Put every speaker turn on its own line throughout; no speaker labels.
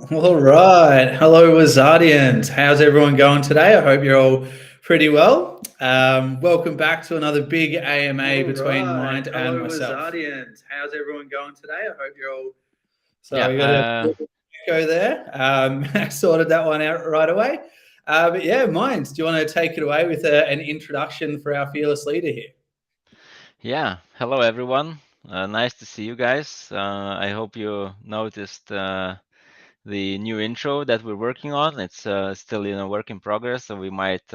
All right. Hello, Wizardians. How's everyone going today? I hope you're all pretty well. Welcome back to another big AMA between Mind and myself. Hello, Wizardians. How's everyone going today? I hope you're all. So we got a
Yeah,
echo there. Sorted that one out right away. But yeah, Mind, do you want to take it away with an introduction for our fearless leader here?
yeah. Hello, everyone. Nice to see you guys. I hope you noticed the new intro that we're working on. It's still in a work in progress, so we might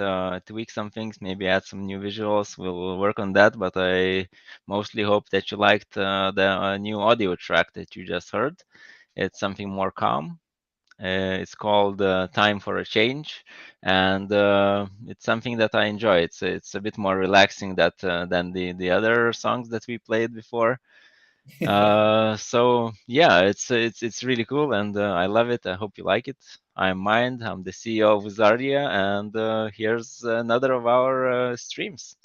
tweak some things, maybe add some new visuals. We'll work on that, but I mostly hope that you liked the new audio track that you just heard. It's something more calm. It's called "Time for a Change," and it's something that I enjoy. It's a bit more relaxing than the other songs that we played before. So yeah, it's really cool, and I love it. I hope you like it. I'm Mind. I'm the CEO of Wizardia, and here's another of our streams.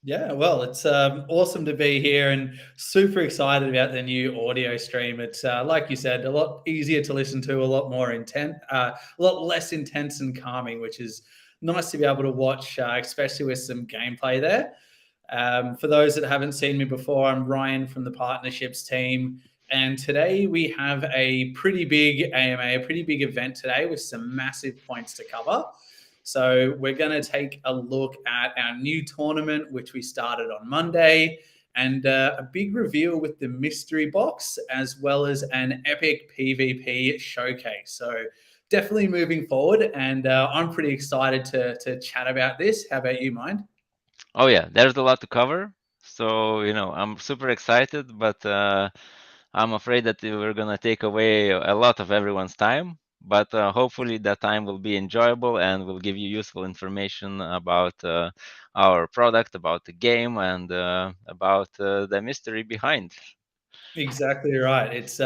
Yeah, well, it's awesome to be here and super excited about the new audio stream. It's like you said, a lot easier to listen to, a lot more intent, a lot less intense and calming, which is nice to be able to watch, especially with some gameplay there. For those that haven't seen me before, I'm Ryan from the partnerships team. And today we have a pretty big AMA, a pretty big event today with some massive points to cover. So we're going to take a look at our new tournament, which we started on Monday, and a big reveal with the mystery box, as well as an epic PvP showcase. So definitely moving forward, and I'm pretty excited to chat about this. How about you, Mind?
Oh yeah, there's a lot to cover. So, I'm super excited, but I'm afraid that we're gonna take away a lot of everyone's time. But hopefully that time will be enjoyable and will give you useful information about our product, about the game, and about the mystery behind.
Exactly right. It's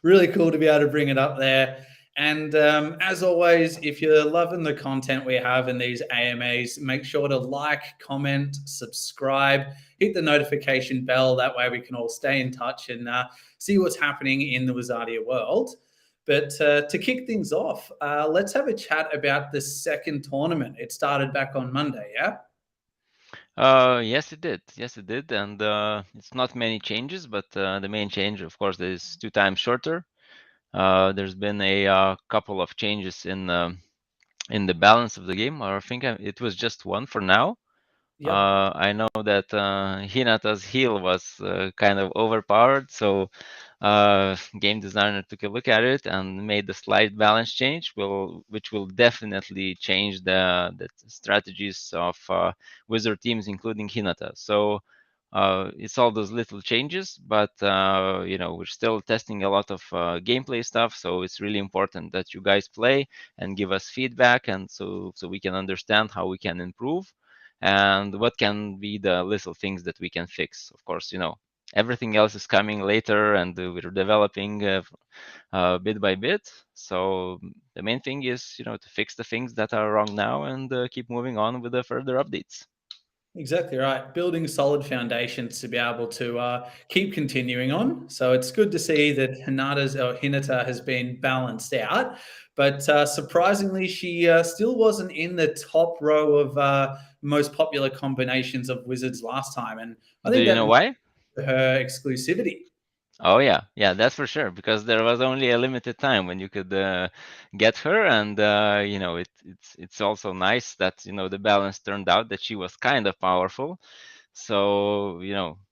really cool to be able to bring it up there. And as always, if you're loving the content we have in these AMAs, make sure to like, comment, subscribe, hit the notification bell. That way we can all stay in touch and see what's happening in the Wizardia world. But to kick things off, let's have a chat about the second tournament. It started back on Monday, yeah?
Yes, it did. Yes, it did. And it's not many changes, but the main change, of course, is 2 times shorter. There's been a couple of changes in the balance of the game. Or I think it was just one for now.
Yep.
I know that Hinata's heal was kind of overpowered, so game designer took a look at it and made a slight balance change, which will definitely change the strategies of wizard teams, including Hinata. So it's all those little changes, but we're still testing a lot of gameplay stuff. So it's really important that you guys play and give us feedback, and so we can understand how we can improve and what can be the little things that we can fix. Of course, everything else is coming later, and we're developing bit by bit. So the main thing is, to fix the things that are wrong now and keep moving on with the further updates.
Exactly right. Building solid foundations to be able to keep continuing on. So it's good to see that Hinata has been balanced out, but surprisingly, she still wasn't in the top row of most popular combinations of wizards last time, and I
Do
think
you
that
know
might
why?
be her exclusivity.
Oh yeah, that's for sure. Because there was only a limited time when you could get her, and it's also nice that the balance turned out that she was kind of powerful. So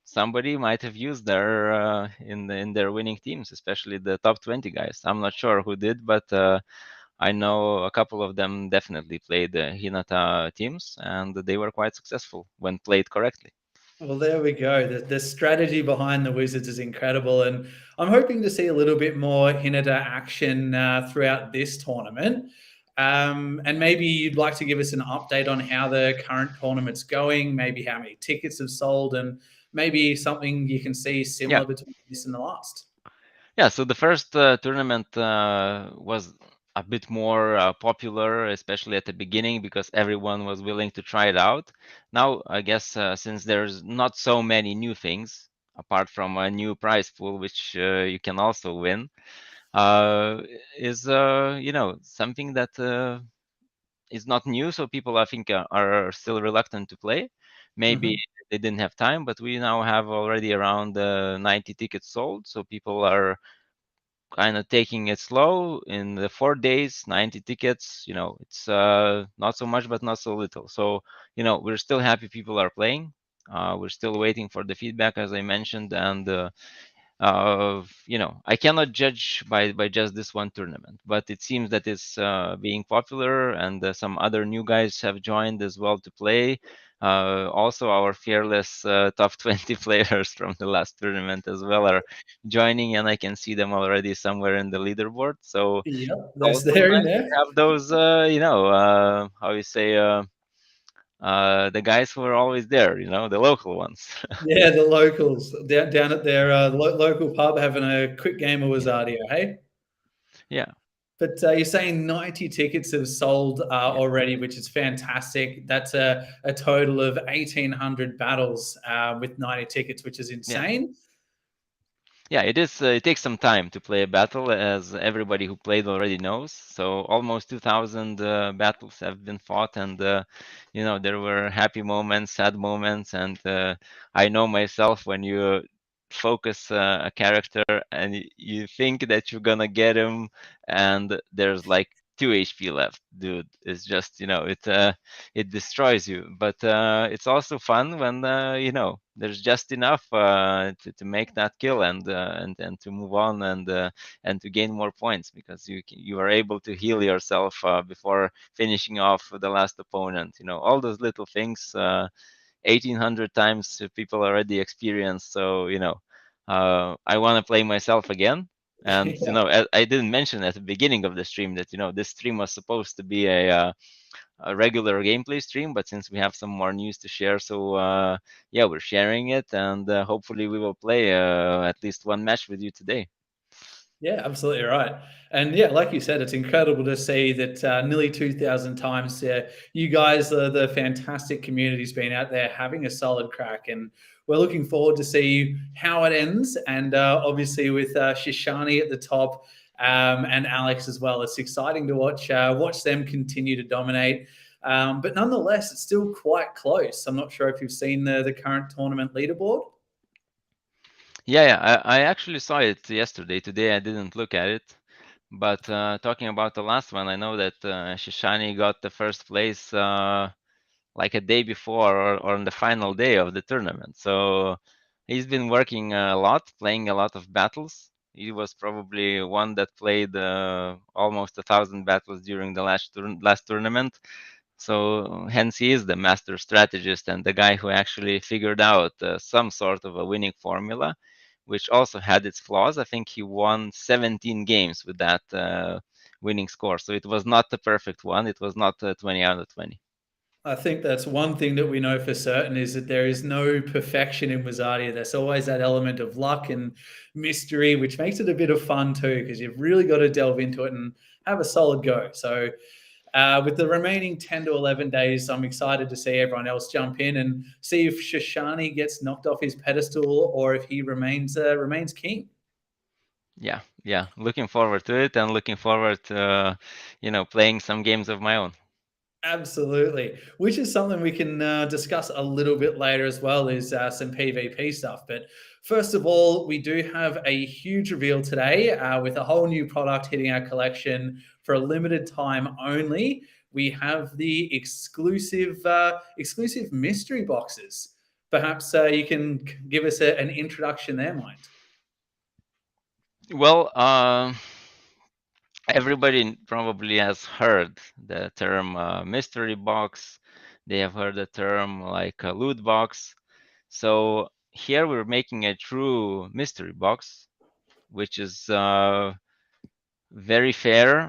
somebody might have used her in their winning teams, especially the top 20 guys. I'm not sure who did, but I know a couple of them definitely played the Hinata teams, and they were quite successful when played correctly.
Well, there we go. The strategy behind the Wizards is incredible, and I'm hoping to see a little bit more Hinata action throughout this tournament. And maybe you'd like to give us an update on how the current tournament's going, maybe how many tickets have sold, and maybe something you can see
Yeah.
similar between this and the last.
Yeah, so the first tournament was a bit more popular, especially at the beginning, because everyone was willing to try it out. Now, I guess since there's not so many new things, apart from a new prize pool, which you can also win, uh, is something that is not new, so people I think are still reluctant to play. Maybe
Mhm.
they didn't have time, but we now have already around 90 tickets sold, so people are kind of taking it slow in the 4 days. 90 tickets, it's not so much but not so little. So we're still happy people are playing. We're still waiting for the feedback, as I mentioned, and I cannot judge by just this one tournament, but it seems that it's being popular, and some other new guys have joined as well to play. Also, our fearless top 20 players from the last tournament as well are joining, and I can see them already somewhere in the leaderboard. So
Yep, that's
also
there in
nice to
there.
have those, how you say, the guys who are always there, the local ones.
Yeah, the locals down at their local pub having a quick game of Wizardia, hey?
Yeah,
But you're saying 90 tickets have sold
yeah,
already, which is fantastic. That's a total of 1,800 battles with 90 tickets, which is
yeah.
insane.
Yeah, it is. It takes some time to play a battle, as everybody who played already knows. So almost 2,000 battles have been fought, and there were happy moments, sad moments, and I know myself when you focus a character and you think that you're gonna get him, and there's like 2 HP left, dude. It's just it destroys you. But it's also fun when there's just enough to make that kill, and to move on, and to gain more points, because you are able to heal yourself before finishing off the last opponent. All those little things. 1,800 times people already experienced. So I want to play myself again. And I didn't mention at the beginning of the stream that this stream was supposed to be a regular gameplay stream, but since we have some more news to share, so yeah, we're sharing it, and hopefully we will play at least one match with you today.
Yeah, absolutely right. And yeah, like you said, it's incredible to see that nearly 2,000 times you guys, the fantastic community's been out there having a solid crack. And we're looking forward to see how it ends. And obviously with Shishani at the top and Alex as well, it's exciting to watch them continue to dominate. But nonetheless, it's still quite close. I'm not sure if you've seen the current tournament leaderboard.
Yeah, I actually saw it yesterday. Today I didn't look at it. But talking about the last one, I know that Shishani got the first place like a day before, or on the final day of the tournament. So he's been working a lot, playing a lot of battles. He was probably one that played almost 1,000 battles during the last tournament. So hence he is the master strategist and the guy who actually figured out some sort of a winning formula, which also had its flaws. I think he won 17 games with that winning score. So it was not the perfect one. It was not 20 out of 20.
I think that's one thing that we know for certain is that there is no perfection in Wizardia. There's always that element of luck and mystery, which makes it a bit of fun too, because you've really got to delve into it and have a solid go. So, with the remaining 10 to 11 days, I'm excited to see everyone else jump in and see if Shoshani gets knocked off his pedestal or if he remains king.
Yeah, looking forward to it, and looking forward to playing some games of my own.
Absolutely, which is something we can discuss a little bit later as well, is some PvP stuff. But first of all, we do have a huge reveal today with a whole new product hitting our collection for a limited time only. We have the exclusive mystery boxes. Perhaps you can give us an introduction there, Mind.
Well, everybody probably has heard the term mystery box. They have heard the term like a loot box. So here we're making a true mystery box, which is very fair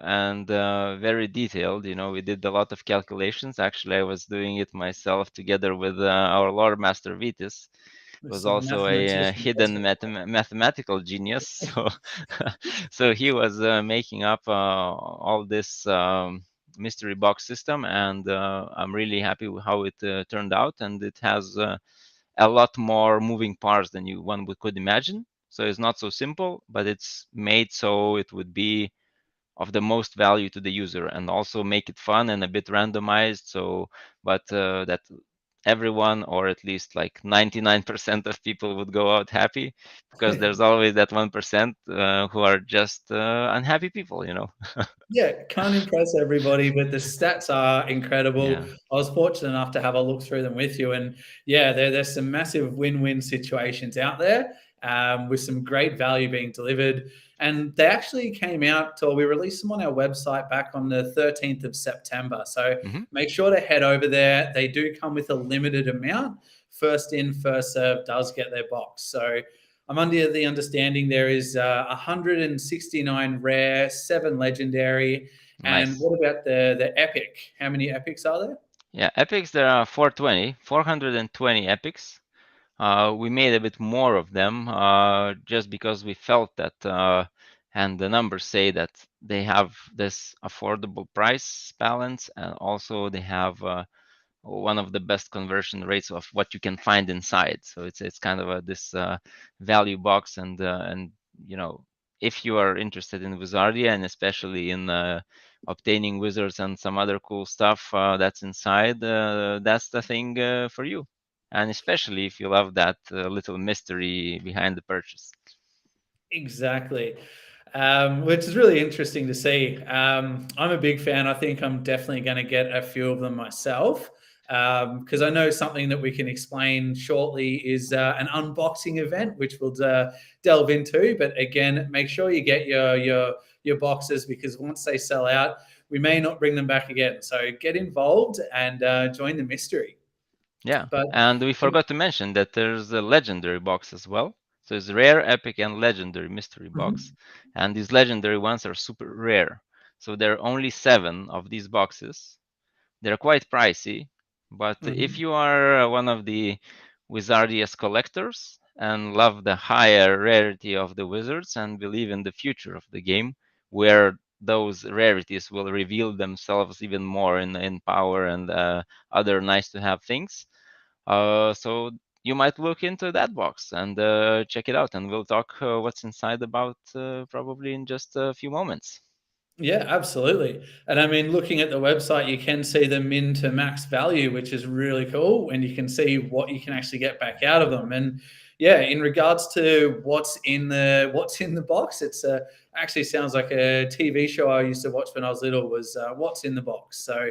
and very detailed. We did a lot of calculations. Actually, I was doing it myself together with our lore master Vitis, was
This
also a
mathematician, that's
hidden mathematical genius. So, so he was making up all this mystery box system, and I'm really happy with how it turned out. And it has a lot more moving parts than one could imagine. So it's not so simple, but it's made so it would be of the most value to the user, and also make it fun and a bit randomized. So, but that everyone, or at least like 99% of people, would go out happy, because there's always that 1% who are just unhappy people, you know.
Yeah, can't impress everybody, but the stats are incredible.
Yeah.
I was fortunate enough to have a look through them with you, and yeah, there's some massive win-win situations out there, with some great value being delivered. And they actually came out, or we released them on our website back on the 13th of September. So
Hmm.
make sure to head over there. They do come with a limited amount. First in, first serve does get their box. So I'm under the understanding there is 169 rare, 7 legendary. And
Nice.
what about the epic? How many epics are there?
Yeah, epics, there are 420 epics. We made a bit more of them, just because we felt that, and the numbers say that they have this affordable price balance, and also they have one of the best conversion rates of what you can find inside. So it's kind of this value box, and you know, if you are interested in Wizardia, and especially in obtaining wizards and some other cool stuff that's inside, that's the thing for you. And especially if you love that little mystery behind the purchase.
Exactly. Which is really interesting to see. I'm a big fan. I think I'm definitely going to get a few of them myself, because I know something that we can explain shortly is an unboxing event, which we'll delve into. But again, make sure you get your boxes, because once they sell out, we may not bring them back again. So get involved and join the mystery.
Yeah,
But
and we forgot to mention that there's a legendary box as well. So it's rare, epic, and legendary mystery box.
Mhm,
And these legendary ones are super rare. So there are only 7 of these boxes. They're quite pricey, but if
mhm.
you are one of the Wizardia's collectors and love the higher rarity of the wizards and believe in the future of the game, where those rarities will reveal themselves even more in power and other nice to have things, so you might look into that box and check it out, and we'll talk what's inside about probably in just a few moments.
Yeah, absolutely. And I mean, looking at the website, you can see the min to max value, which is really cool. And you can see what you can actually get back out of them. And yeah, in regards to what's in the box, it's actually sounds like a TV show I used to watch when I was little. Was What's in the Box. So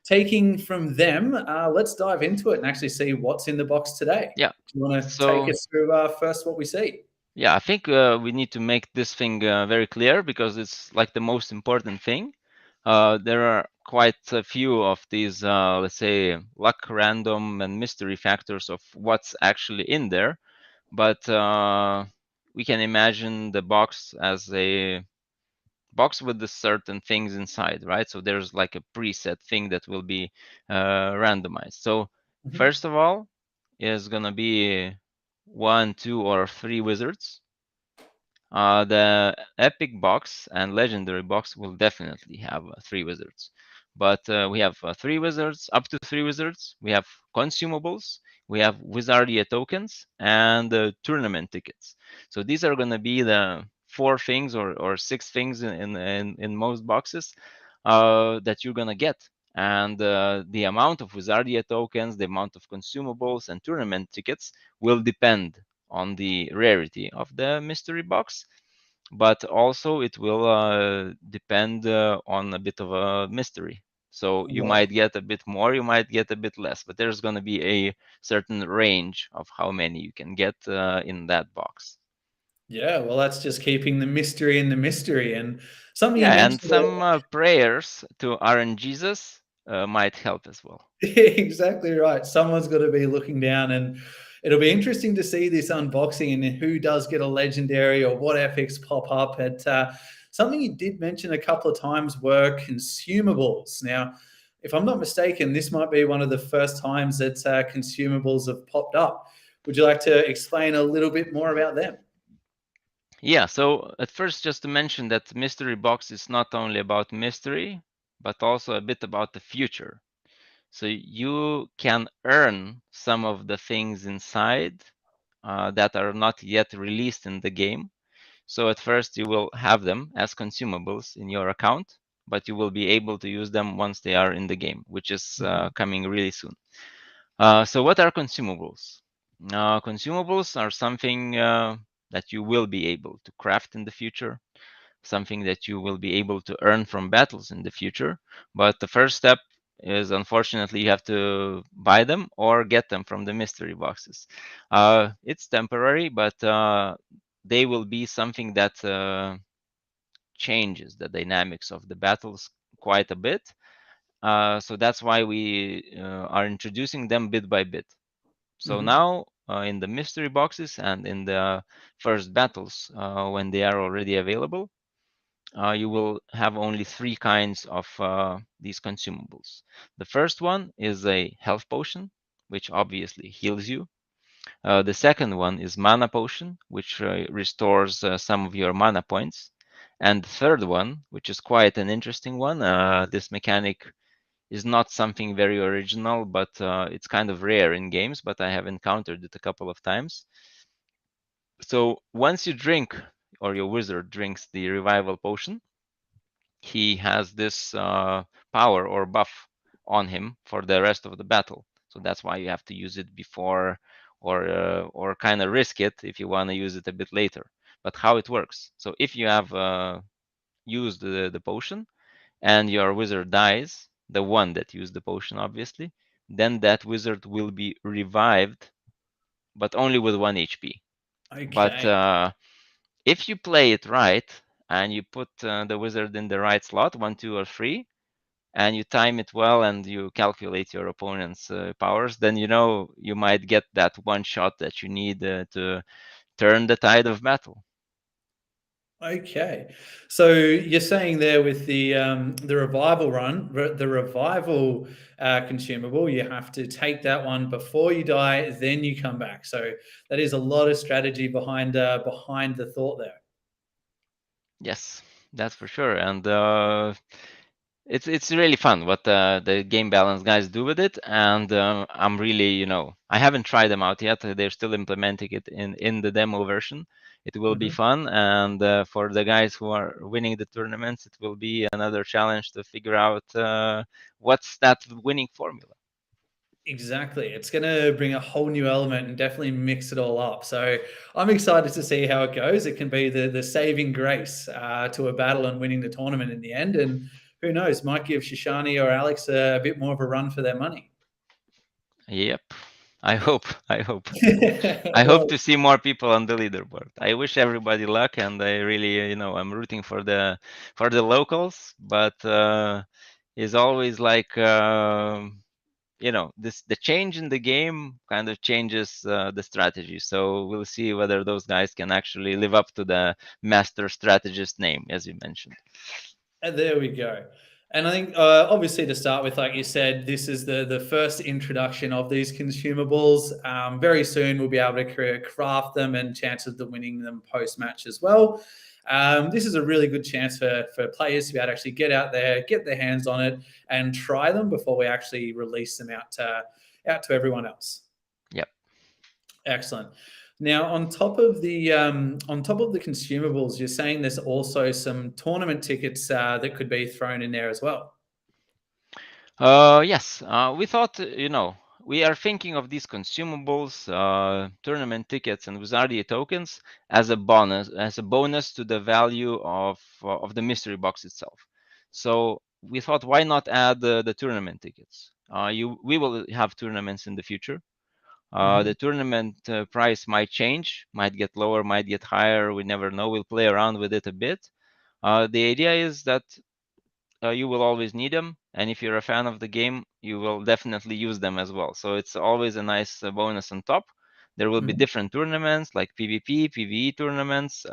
taking from them, let's dive into it and actually see what's in the box today.
Yeah.
Do you want to take
So
us through first what we see?
yeah, I think we need to make this thing very clear, because it's like the most important thing. There are quite a few of these, let's say, luck, random, and mystery factors of what's actually in there. But we can imagine the box as a box with the certain things inside, right? So there's like a preset thing that will be randomized. So
Mhm.
first of all is gonna be 1, 2, or 3 wizards. The epic box and legendary box will definitely have 3 wizards, but we have 3 wizards, up to 3 wizards. We have consumables, we have Wizardia tokens, and tournament tickets. So these are going to be the 4 things, or 6 things in most boxes that you're going to get. And the amount of Wizardia tokens, the amount of consumables and tournament tickets will depend on the rarity of the mystery box, but also it will depend on a bit of a mystery. So you
Yeah.
might get a bit more, you might get a bit less, but there's going to be a certain range of how many you can get in that box.
Yeah, well, that's just keeping the mystery in the mystery. And something you
Yeah, and
mentioned,
some prayers to RNGesus might help as well.
exactly right. Someone's got to be looking down, and it'll be interesting to see this unboxing and who does get a legendary or what epics pop up. At something you did mention a couple of times were consumables. Now, if I'm not mistaken, this might be one of the first times that consumables have popped up. Would you like to explain a little bit more about them?
Yeah, so at first, just to mention that mystery box is not only about mystery, but also a bit about the future. So you can earn some of the things inside that are not yet released in the game. So at first you will have them as consumables in your account, but you will be able to use them once they are in the game, which is coming really soon. So what are consumables? Consumables are something that you will be able to craft in the future, something that you will be able to earn from battles in the future. But the first step is, unfortunately, you have to buy them or get them from the mystery boxes. It's temporary, but they will be something that changes the dynamics of the battles quite a bit. So that's why we are introducing them bit by bit. So now in the mystery boxes and in the first battles, when they are already available, you will have only 3 kinds of these consumables. The first one is a health potion, which obviously heals you. The second one is mana potion, which restores some of your mana points. And the third one, which is quite an interesting one, this mechanic is not something very original, but it's kind of rare in games, but I have encountered it a couple of times. So once you drink, or your wizard drinks the revival potion, he has this power or buff on him for the rest of the battle. So that's why you have to use it before, or kind of risk it if you want to use it a bit later. But how it works? So if you have used the potion and your wizard dies, the one that used the potion, obviously, then that wizard will be revived, but only with 1 HP. But
Okay.
if you play it right and you put the wizard in the right slot, 1, 2, or 3, and you time it well and you calculate your opponent's powers, then you might get that one shot that you need to turn the tide of battle.
Okay, so you're saying there with the revival run, the revival consumable, you have to take that one before you die, then you come back. So that is a lot of strategy behind the thought there.
Yes, that's for sure. And it's really fun what the game balance guys do with it, and I'm really, I haven't tried them out yet. They're still implementing it in the demo version. It will be fun, and for the guys who are winning the tournaments, it will be another challenge to figure out what's that winning formula.
Exactly. It's going to bring a whole new element and definitely mix it all up. So I'm excited to see how it goes. It can be the saving grace to a battle and winning the tournament in the end. And who knows, might give Shoshani or Alex a bit more of a run for their money.
Yep, I hope. I hope. I hope
Well,
to see more people on the leaderboard. I wish everybody luck, and I really, I'm rooting for the locals. But it's always like, the change in the game kind of changes the strategy. So we'll see whether those guys can actually live up to the master strategist name, as you mentioned.
and there we go. And I think, obviously, to start with, like you said, this is the first introduction of these consumables. Very soon, we'll be able to craft them and chances of winning them post match as well. This is a really good chance for players to be able to actually get out there, get their hands on it, and try them before we actually release them out to everyone else.
Yep.
Excellent. Now, on top of the consumables, you're saying there's also some tournament tickets that could be thrown in there as well.
Yes, we thought, we are thinking of these consumables, tournament tickets, and Wizardia tokens as a bonus to the value of the mystery box itself. So we thought, why not add the tournament tickets? We will have tournaments in the future. The tournament price might change, might get lower, might get higher. We never know. We'll play around with it a bit. The idea is that you will always need them, and if you're a fan of the game, you will definitely use them as well. So it's always a nice bonus on top. There will be different tournaments like PvP, PvE tournaments.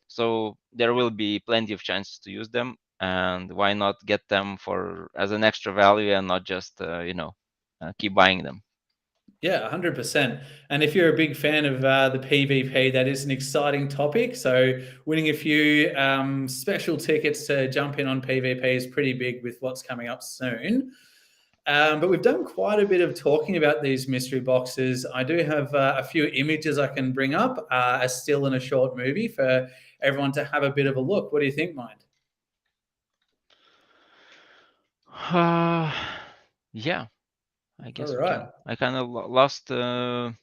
So there will be plenty of chances to use them, and why not get them as an extra value and not just keep buying them.
Yeah, 100%. And if you're a big fan of the PvP, that is an exciting topic. So winning a few special tickets to jump in on PvP is pretty big with what's coming up soon. But we've done quite a bit of talking about these mystery boxes. I do have a few images I can bring up, a still and a short movie for everyone to have a bit of a look. What do you think, Mind?
Yeah, I
All
guess we
right.
can. I kind of lost the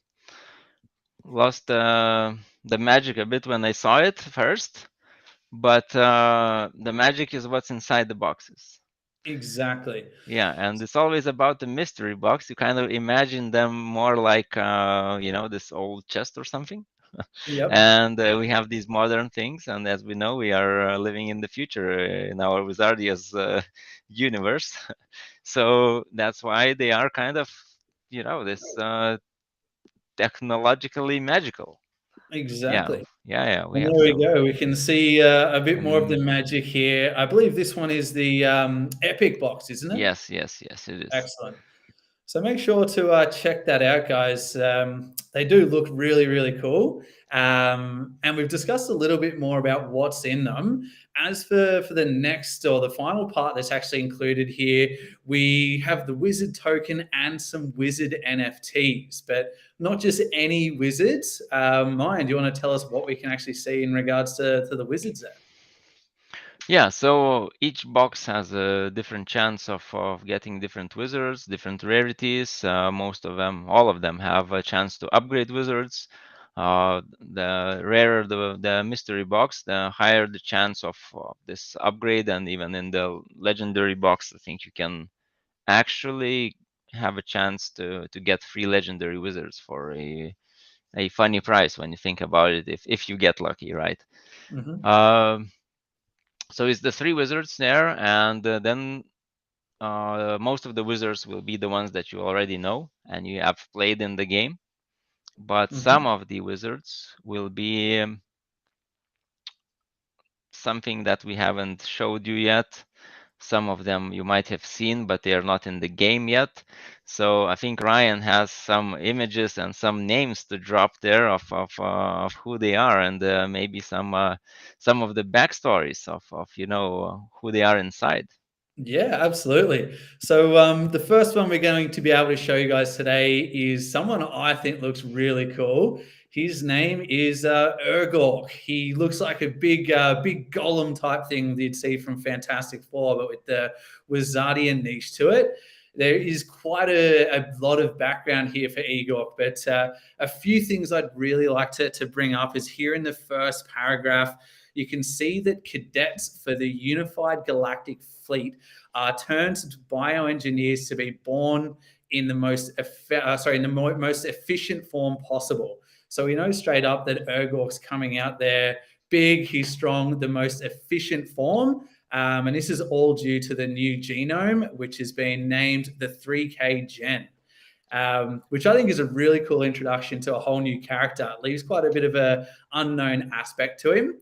magic a bit when I saw it first, but the magic is what's inside the boxes.
Exactly.
Yeah, and it's always about the mystery box. You kind of imagine them more like this old chest or something.
Yep.
And we have these modern things, and as we know, we are living in the future in our Wizardia's universe. So that's why they are kind of this technologically magical.
Exactly.
Yeah, we
And
have
there we
some.
go. We can see a bit more of the magic here. I believe this one is the Epic box, isn't it?
Yes, it is.
Excellent. So make sure to check that out, guys. They do look really, really cool. And we've discussed a little bit more about what's in them. As for the next or the final part that's actually included here, we have the wizard token and some wizard NFTs, but not just any wizards. Mine, do you want to tell us what we can actually see in regards to the wizards there?
Yeah, so each box has a different chance of getting different wizards, different rarities. Most of them, all of them have a chance to upgrade wizards. The rarer the mystery box, the higher the chance of this upgrade. And even in the legendary box, I think you can actually have a chance to get free legendary wizards for a funny price when you think about it, if you get lucky, right?
Mm-hmm.
So it's the three wizards there, and then most of the wizards will be the ones that you already know and you have played in the game. But some
Mm-hmm.
of the wizards will be something that we haven't showed you yet. Some of them you might have seen, but they are not in the game yet. So I think Ryan has some images and some names to drop there of who they are, and maybe some of the backstories of who they are inside.
Yeah, absolutely. So the first one we're going to be able to show you guys today is someone I think looks really cool. His name is Urgork. He looks like a big golem type thing that you'd see from Fantastic Four, but with the Wizardian niche to it. There is quite a lot of background here for Igor, but a few things I'd really like to bring up is here in the first paragraph, you can see that cadets for the Unified Galactic Fleet are turned to bioengineers to be born in the most most efficient form possible. So we know straight up that Urgork's coming out there big, he's strong, the most efficient form. And this is all due to the new genome, which has been named the 3K Gen. Which I think is a really cool introduction to a whole new character. It leaves quite a bit of an unknown aspect to him.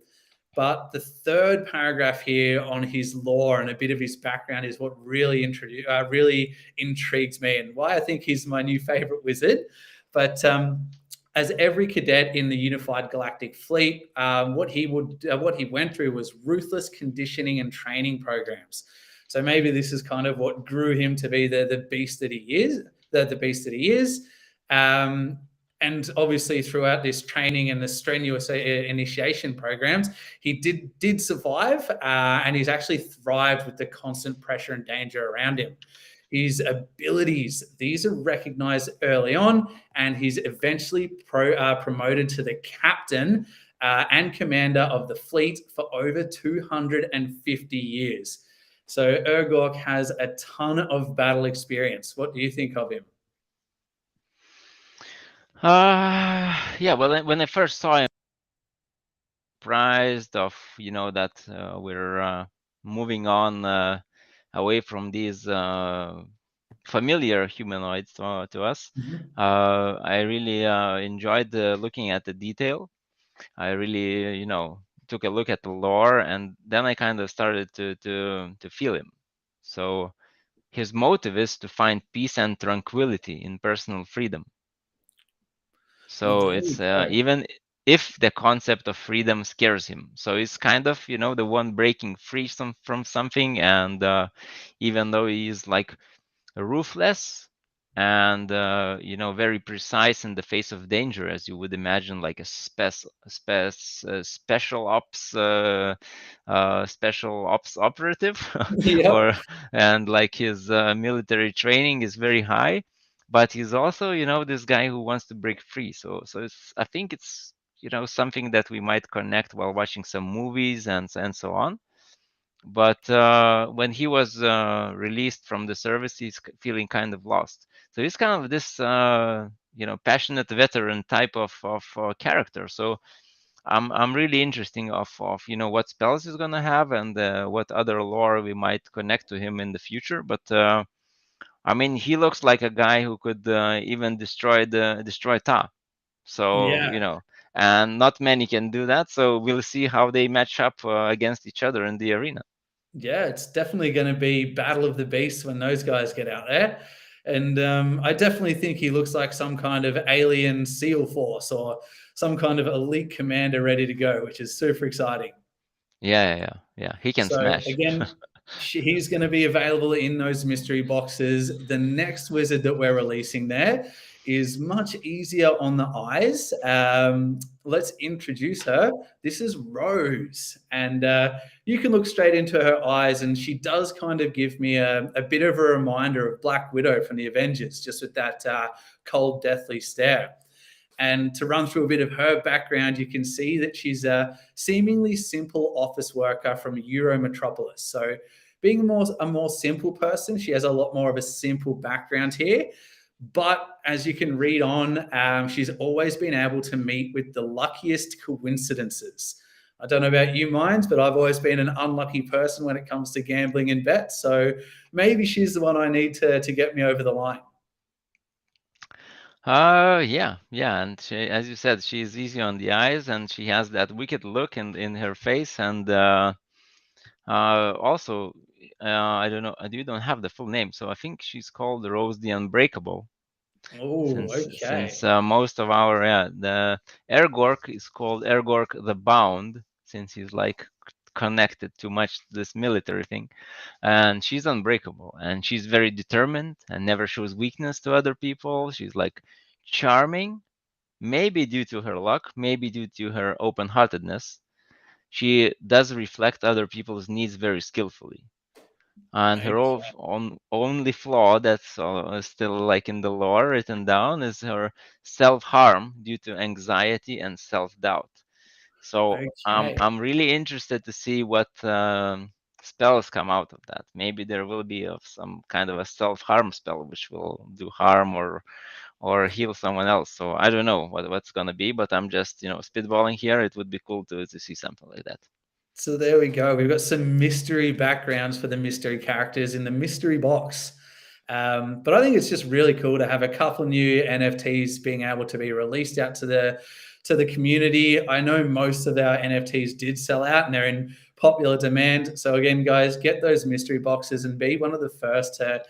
But the third paragraph here on his lore and a bit of his background is what really really intrigues me and why I think he's my new favorite wizard. But as every cadet in the Unified Galactic Fleet, what he went through was ruthless conditioning and training programs. So maybe this is kind of what grew him to be the beast that he is, the beast that he is. And obviously, throughout this training and the strenuous initiation programs, he did survive, and he's actually thrived with the constant pressure and danger around him. His abilities, these are recognized early on, and he's eventually promoted to the captain and commander of the fleet for over 250 years. So Urgork has a ton of battle experience. What do you think of him?
Yeah. Well, when I first saw him, surprised of that we're moving on away from these familiar humanoids to us.
Mm-hmm.
I really enjoyed looking at the detail. I really, took a look at the lore, and then I kind of started to feel him. So his motive is to find peace and tranquility in personal freedom.
Well,
So
there
it's
you go.
even if the concept of freedom scares him. So it's kind of, the one breaking free from something. And even though he's like ruthless, and very precise in the face of danger, as you would imagine, like a special ops operative,
Yep.
or and like his military training is very high, but he's also this guy who wants to break free. So I think it's something that we might connect while watching some movies and so on. But when he was released from the service, he's feeling kind of lost. So he's kind of this passionate veteran type of character. So I'm really interesting of what spells he's gonna have, and what other lore we might connect to him in the future. But I mean, he looks like a guy who could even destroy Ta. So
Yeah.
and not many can do that. So we'll see how they match up against each other in the arena.
Yeah, it's definitely going to be battle of the beasts when those guys get out there. And I definitely think he looks like some kind of alien SEAL force or some kind of elite commander ready to go, which is super exciting.
Yeah. He can
So
smash.
again, he's going to be available in those mystery boxes. The next wizard that we're releasing there is much easier on the eyes. Let's introduce her. This is Rose, and you can look straight into her eyes, and she does kind of give me a bit of a reminder of Black Widow from the Avengers, just with that cold, deathly stare. And to run through a bit of her background, you can see that she's a seemingly simple office worker from Euro Metropolis. So, being a more simple person, she has a lot more of a simple background here. But as you can read on, she's always been able to meet with the luckiest coincidences. I don't know about you, Minds, but I've always been an unlucky person when it comes to gambling and bets. So maybe she's the one I need to get me over the line.
Yeah, and as you said, she's easy on the eyes, and she has that wicked look in her face, and also, I don't know, you don't have the full name, so I think she's called Rose the Unbreakable,
Oh,
since
okay.
most of our the Ergork is called Ergork the Bound, since he's like connected too much to this military thing, and she's unbreakable, and she's very determined and never shows weakness to other people. She's like charming, maybe due to her luck, maybe due to her open-heartedness. She does reflect other people's needs very skillfully. And her
Okay.
only flaw that's still like in the lore written down is her self-harm due to anxiety and self-doubt. So
Okay.
I'm really interested to see what spells come out of that. Maybe there will be some kind of a self-harm spell which will do harm or heal someone else. So I don't know what's gonna be, but I'm just spitballing here. It would be cool to see something like that.
So there we go. We've got some mystery backgrounds for the mystery characters in the mystery box. But I think it's just really cool to have a couple new NFTs being able to be released out to the community. I know most of our NFTs did sell out and they're in popular demand. So again, guys, get those mystery boxes and be one of the first to,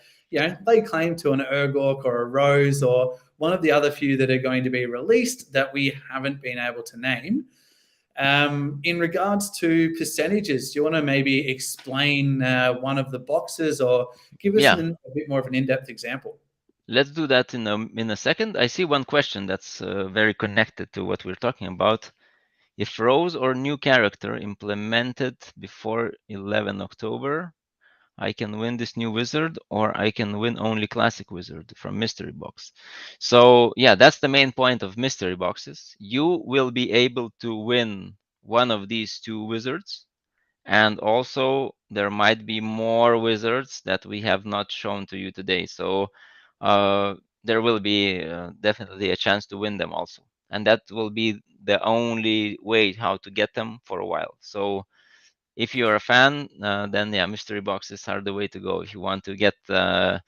lay claim to an Urgork or a Rose or one of the other few that are going to be released that we haven't been able to name. In regards to percentages, do you want to maybe explain one of the boxes or give us
Yeah,
a bit more of an in-depth example?
let's do that in a second. I see one question that's very connected to what we're talking about. If Rose or new character implemented before 11 October, I can win this new wizard, or I can win only classic wizard from mystery box. So yeah, that's the main point of mystery boxes. You will be able to win one of these two wizards, and also there might be more wizards that we have not shown to you today. So uh, there will be definitely a chance to win them also, and that will be the only way how to get them for a while. So if you're a fan, then yeah, mystery boxes are the way to go if you want to get the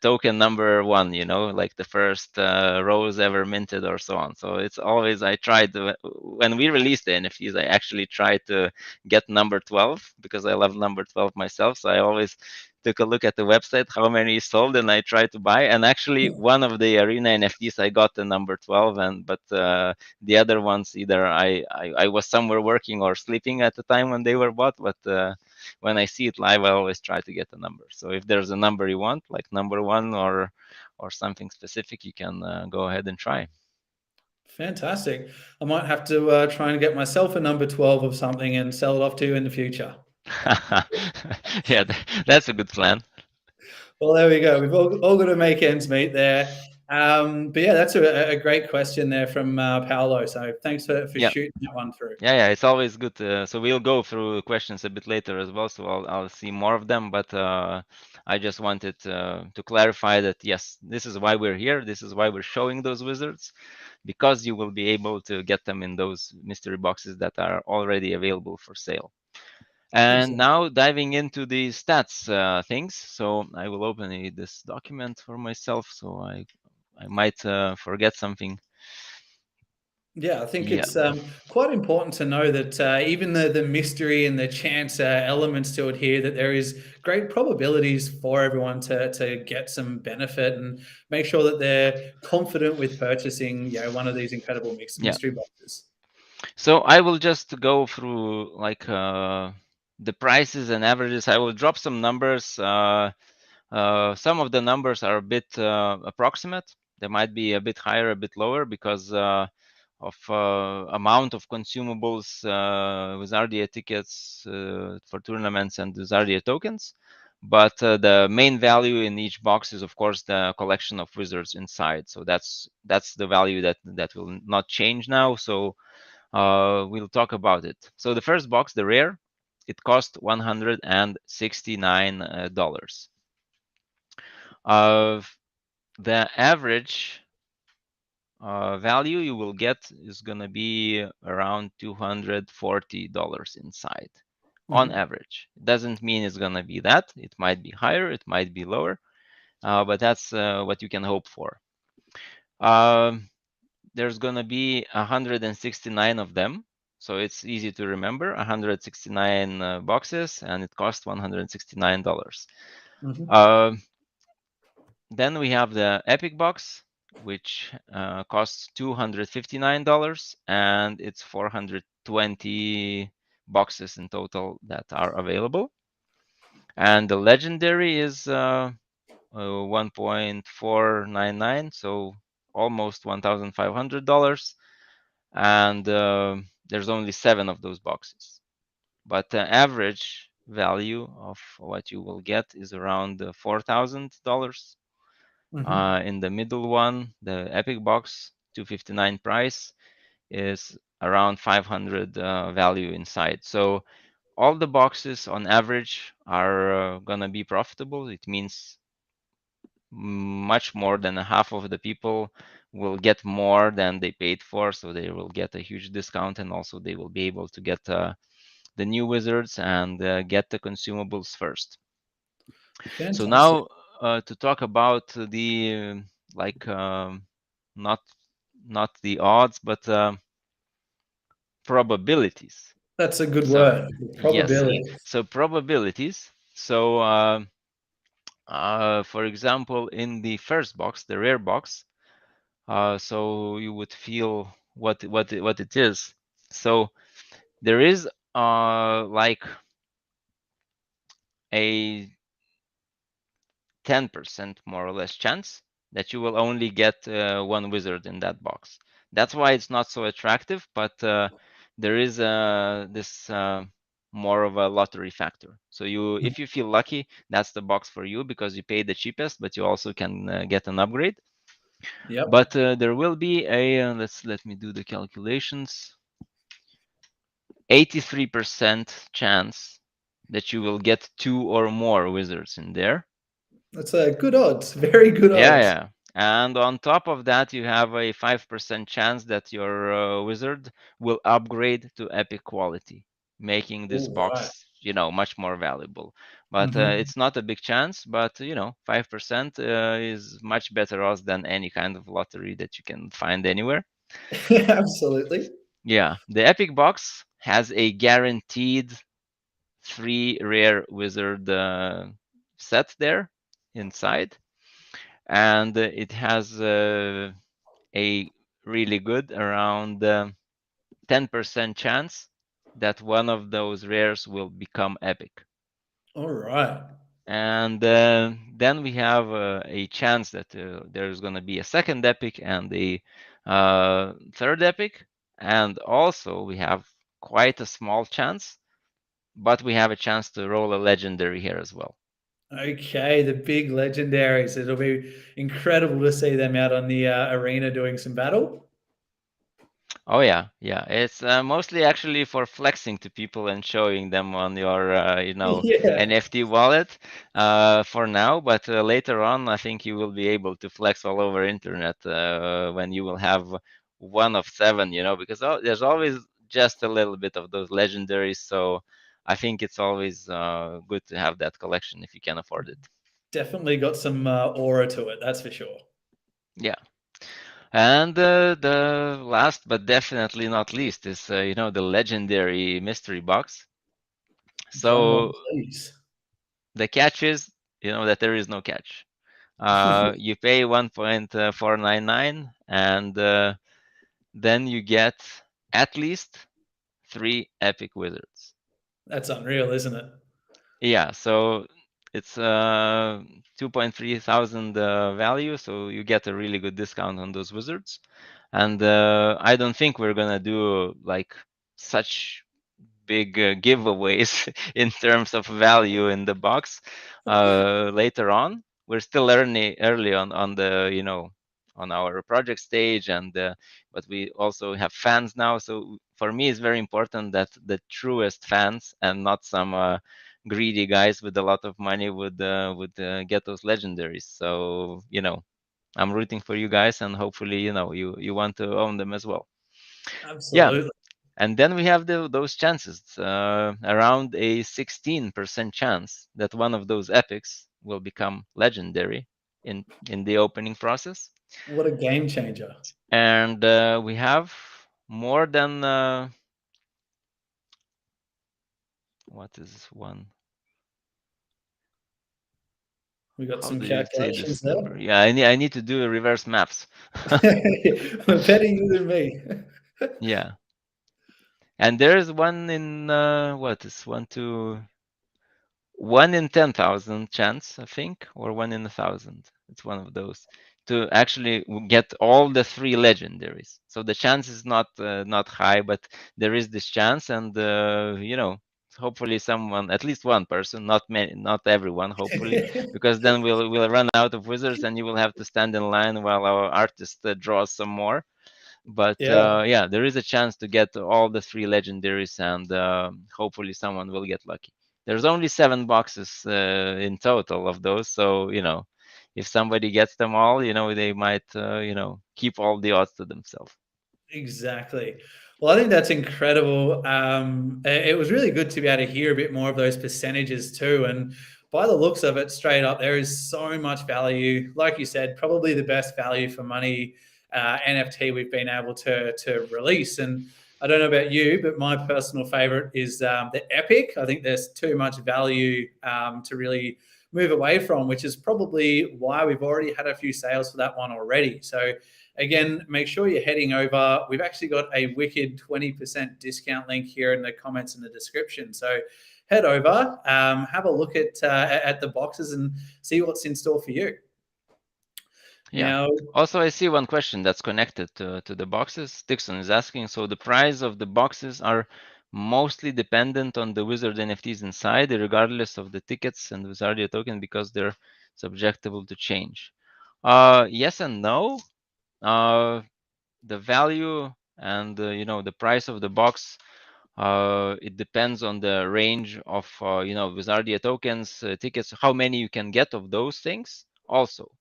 token number one, like the first rose ever minted or so on. So it's always, I tried to, when we released the NFTs, I actually tried to get number 12 because I love number 12 myself. So I always took a look at the website, how many is sold, and I tried to buy. And actually, one of the arena NFTs, I got the number 12, but the other ones, either I was somewhere working or sleeping at the time when they were bought. But when I see it live, I always try to get the number. So if there's a number you want, like number 1 or something specific, you can go ahead and try.
Fantastic. I might have to try and get myself a number 12 of something and sell it off to you in the future.
Yeah, that's a good plan.
Well, there we go. We've all got to make ends meet there. But yeah, that's a great question there from Paolo. So thanks for
Yeah.
shooting that one through.
Yeah, it's always good. So we'll go through questions a bit later as well. So I'll see more of them. But I just wanted to clarify that yes, this is why we're here. This is why we're showing those wizards, because you will be able to get them in those mystery boxes that are already available for sale. And
Excellent.
now diving into the stats things. So I will open this document for myself. So I might forget something.
Yeah, I think
Yeah.
it's quite important to know that even the mystery and the chance elements to it here, that there is great probabilities for everyone to get some benefit and make sure that they're confident with purchasing, one of these incredible
Yeah.
mystery boxes.
So I will just go through like the prices and averages. I will drop some numbers. Some of the numbers are a bit approximate. They might be a bit higher, a bit lower, because of amount of consumables, Wizardia tickets for tournaments and Wizardia tokens. But the main value in each box is, of course, the collection of wizards inside. So that's the value that will not change now. So we'll talk about it. So the first box, the rare, it cost $169. The average value you will get is going to be around $240 inside on average. It doesn't mean it's going to be that. It might be higher, it might be lower, but that's what you can hope for. There's going to be 169 of them. So it's easy to remember, 169 boxes, and it costs $169. Then we have the Epic box, which costs $259, and it's 420 boxes in total that are available. And the Legendary is 1.499, so almost $1,500. And there's only 7 of those boxes. But the average value of what you will get is around $4,000. In the middle one, the Epic box, $259 price, is around 500 value inside. So all the boxes on average are gonna be profitable. It means much more than half of the people will get more than they paid for, so they will get a huge discount, and also they will be able to get the new wizards and get the consumables first.
Fantastic.
So now to talk about the like not the odds, but probabilities.
That's a good
So
word.
yes,
Probability.
so probabilities. So for example, in the first box, the rare box, so you would feel what it is. So there is like a 10% more or less chance that you will only get one wizard in that box. That's why it's not so attractive, but there is this more of a lottery factor. So if you feel lucky, that's the box for you, because you pay the cheapest, but you also can get an upgrade.
Yep.
But there will be a let me do the calculations. 83% chance that you will get 2 or more wizards in there.
That's a good odds. Very good odds.
Yeah. And on top of that, you have a 5% chance that your wizard will upgrade to epic quality, making this
All right.
box, much more valuable. But it's not a big chance, but 5% is much better odds than any kind of lottery that you can find anywhere.
Absolutely.
Yeah, the epic box has a guaranteed 3 rare wizard set there inside, and it has a really good around 10% chance that one of those rares will become epic.
All right.
And then we have a chance that there's going to be a second epic and a third epic. And also we have quite a small chance, but we have a chance to roll a legendary here as well.
Okay, the big legendaries. It'll be incredible to see them out on the arena doing some battle.
Oh yeah, yeah. It's mostly actually for flexing to people and showing them on your,
Yeah,
NFT wallet for now. But later on, I think you will be able to flex all over internet when you will have one of seven. Because there's always just a little bit of those legendaries. So I think it's always good to have that collection if you can afford it.
definitely got some aura to it. That's for sure.
Yeah. And the last but definitely not least is the legendary mystery box.
Drum roll,
So
please.
the catch is that there is no catch. You pay 1.499 and then you get at least 3 epic wizards.
That's unreal, isn't it?
Yeah, so it's 2.3 thousand value, so you get a really good discount on those wizards. And I don't think we're gonna do like such big giveaways in terms of value in the box later on. We're still early on the on our project stage, and but we also have fans now. So for me, it's very important that the truest fans and not some greedy guys with a lot of money would get those legendaries. So I'm rooting for you guys, and hopefully you want to own them as well. Yeah,
Absolutely.
and then we have those chances, around a 16% chance that one of those epics will become legendary in the opening process.
What a game changer.
And we have more than what is one?
We got
How
some
do you say
calculations
this
there.
number? Yeah, I need to do reverse maths.
Better you than me.
Yeah, and there's one in what is 1 in 10,000 chance, I think, or 1 in 1,000. It's one of those to actually get all the 3 legendaries. So the chance is not high, but there is this chance, and hopefully someone, at least one person, not many, not everyone, hopefully, because then we'll run out of wizards, and you will have to stand in line while our artist draws some more. But
Yeah,
yeah, there is a chance to get all the 3 legendaries, and hopefully someone will get lucky. There's only 7 boxes in total of those, so if somebody gets them all, they might keep all the odds to themselves.
exactly. Well, I think that's incredible. It was really good to be able to hear a bit more of those percentages too. And by the looks of it, straight up, there is so much value. Like you said, probably the best value for money NFT we've been able to release. And I don't know about you, but my personal favorite is the Epic. I think there's too much value to really move away from, which is probably why we've already had a few sales for that one already. So again, make sure you're heading over. We've actually got a wicked 20% discount link here in the comments in the description. So head over, have a look at the boxes and see what's in store for you.
Yeah.
Now,
Also, I see one question that's connected to the boxes. Dixon is asking, so the price of the boxes are mostly dependent on the Wizard NFTs inside, regardless of the tickets and Wizardia token, because they're subjectable to change. Yes and no. The value and the price of the box, it depends on the range of Wizardia tokens, tickets, how many you can get of those things also,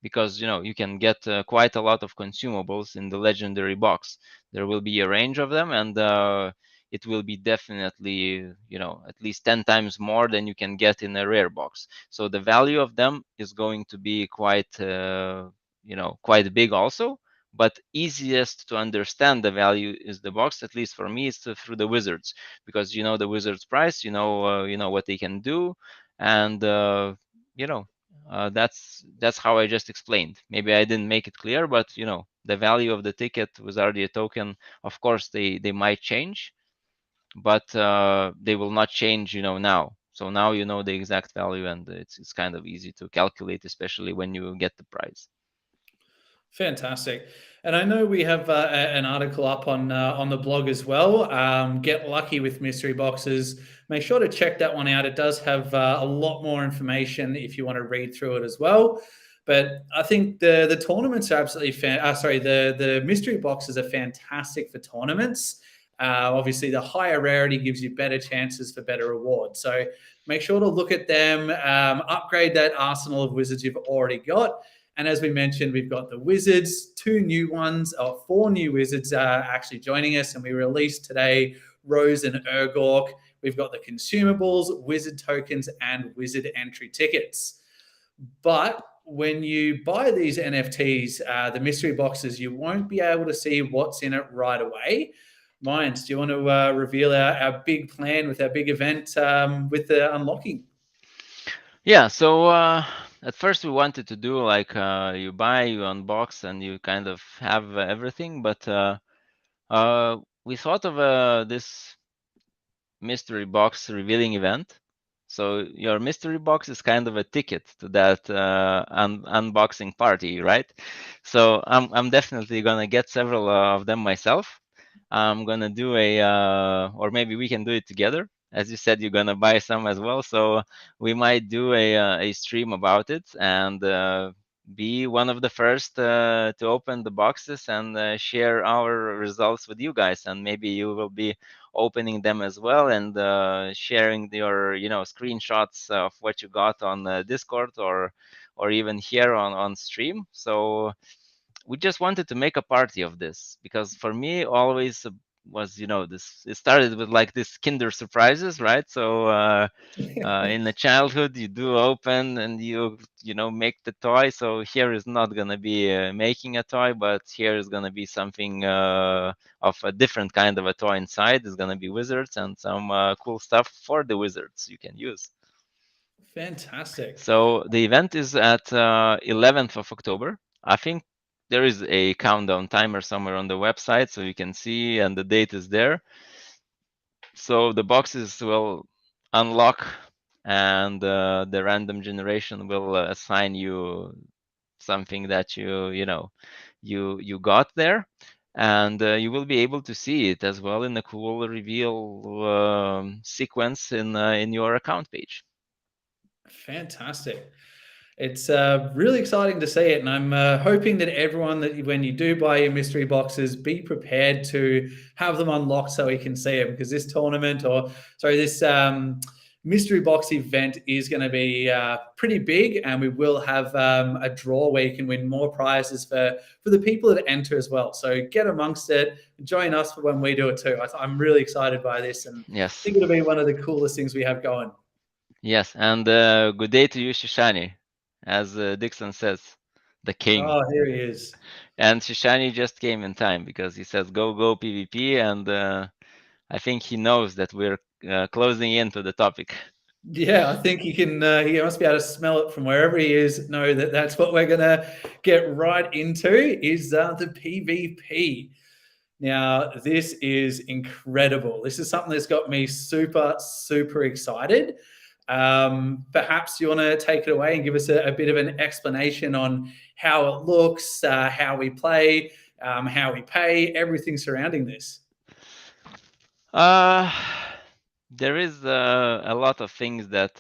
because you can get quite a lot of consumables in the legendary box. There will be a range of them, and it will be definitely at least 10 times more than you can get in a rare box. So the value of them is going to be quite big also. But easiest to understand the value is the box, at least for me, is through the wizards, because the wizards price, what they can do, and that's how I just explained. Maybe I didn't make it clear, but the value of the ticket with RDA token, of course, they might change, but they will not change, now. So now you know the exact value, and it's kind of easy to calculate, especially when you get the prize.
Fantastic. And I know we have an article up on the blog as well. Get lucky with mystery boxes. Make sure to check that one out. It does have a lot more information if you want to read through it as well. But I think the tournaments are absolutely sorry, the mystery boxes are fantastic for tournaments. Obviously, the higher rarity gives you better chances for better rewards. So make sure to look at them. Upgrade that arsenal of wizards you've already got. And as we mentioned, we've got the Wizards, 4 new Wizards actually joining us. And we released today Rose and Urgork. We've got the Consumables, Wizard tokens, and Wizard entry tickets. But when you buy these NFTs, the mystery boxes, you won't be able to see what's in it right away. Minds, do you want to reveal our big plan with our big event with the unlocking?
Yeah, so at first we wanted to do like you buy, you unbox, and you kind of have everything, but we thought of this mystery box revealing event. So your mystery box is kind of a ticket to that unboxing party, right? So I'm definitely gonna get several of them myself. I'm gonna do or maybe we can do it together. As you said, you're gonna buy some as well, so we might do a stream about it and be one of the first to open the boxes and share our results with you guys. And maybe you will be opening them as well and sharing your screenshots of what you got on Discord or even here on stream. So we just wanted to make a party of this, because for me always was this, it started with like this kinder surprises, right? So in the childhood you do open and you make the toy. So here is not going to be making a toy, but here is going to be something of a different kind of a toy inside. It's going to be wizards and some cool stuff for the wizards you can use.
Fantastic.
So the event is at 11th of October. I think there is a countdown timer somewhere on the website, so you can see, and the date is there. So the boxes will unlock, and the random generation will assign you something that you got there, and you will be able to see it as well in a cool reveal sequence in your account page.
Fantastic. It's really exciting to see it, and I'm hoping that everyone, that when you do buy your mystery boxes, be prepared to have them unlocked so we can see them, because this tournament, this mystery box event is going to be pretty big, and we will have a draw where you can win more prizes for the people that enter as well. So get amongst it, join us for when we do it too. I'm really excited by this, and
Yes.
I think it'll be one of the coolest things we have going.
Yes, and good day to you, Shishani, as Dixon says, the king.
Oh, here he is.
And Shishani just came in time because he says, go, go, PvP, and I think he knows that we're closing into the topic.
Yeah, I think he can. He must be able to smell it from wherever he is. Know that that's what we're gonna get right into is the PvP. Now, this is incredible. This is something that's got me super, super excited. Perhaps you want to take it away and give us a bit of an explanation on how it looks, how we play, how we pay, everything surrounding this.
There is a lot of things that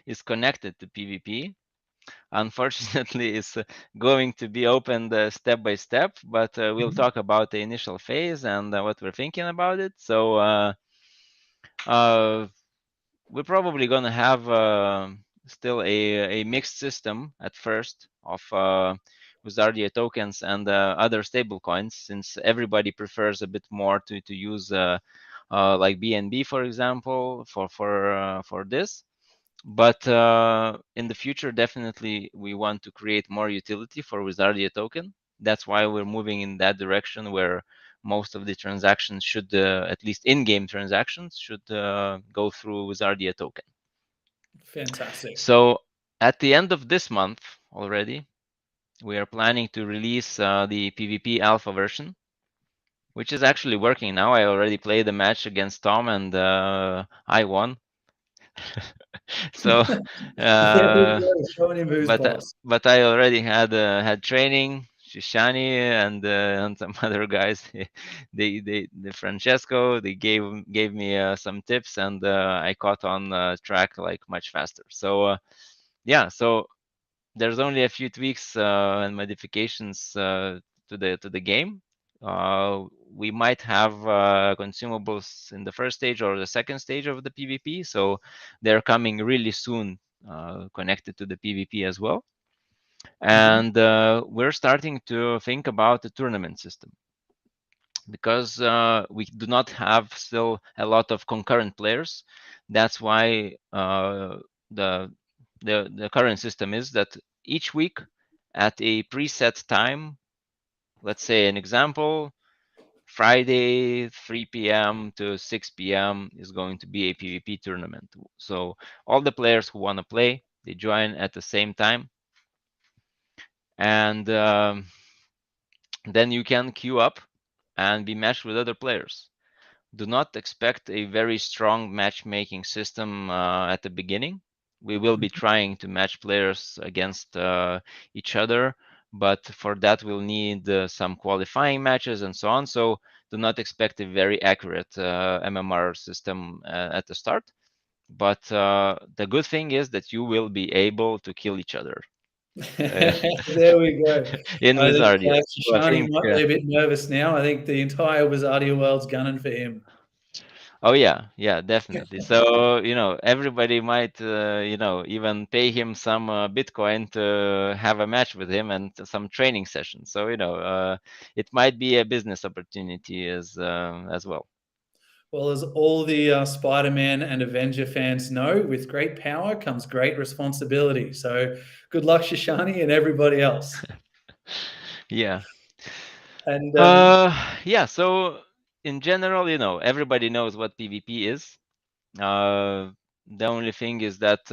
is connected to PvP. Unfortunately, it's going to be opened step by step, but we'll talk about the initial phase and what we're thinking about it. So we're probably going to have still a mixed system at first of Wizardia tokens and other stable coins, since everybody prefers a bit more to use like BNB, for example, for this. But in the future, definitely we want to create more utility for Wizardia token. That's why we're moving in that direction, where most of the transactions should, at least in-game transactions, should go through Wizardia token.
Fantastic.
So At the end of this month already, we are planning to release the PvP alpha version, which is actually working now. I already played a match against Tom and I won. So,
There we
uh,
go, showing him who's boss.
but I already had training. Shishani and some other guys, the Francesco, they gave me some tips, and I caught on track like much faster. So yeah, so there's only a few tweaks and modifications to the game. We might have consumables in the first stage or the second stage of the PvP, so they're coming really soon, connected to the PvP as well. And we're starting to think about the tournament system because we do not have still a lot of concurrent players. That's why the the current system is that each week at a preset time, let's say an example, Friday 3 p.m. to 6 p.m. is going to be a PvP tournament. So all the players who want to play, they join at the same time, and then you can queue up and be matched with other players. Do not expect a very strong matchmaking system at the beginning. We will be trying to match players against each other, but for that we'll need some qualifying matches and so on. So do not expect a very accurate MMR system at the start. But the good thing is that you will be able to kill each other
There we go.
in
I think
Wizardia. So I
Shani
think
might be a bit nervous now. I think the entire Wizardia world's gunning for him.
Oh yeah, yeah, definitely. So, everybody might, even pay him some Bitcoin to have a match with him and some training sessions. So, it might be a business opportunity as well.
Well, as all the Spider-Man and Avenger fans know, with great power comes great responsibility. So good luck, Shishani, and everybody else.
Yeah.
And
Yeah. So in general, everybody knows what PvP is. The only thing is that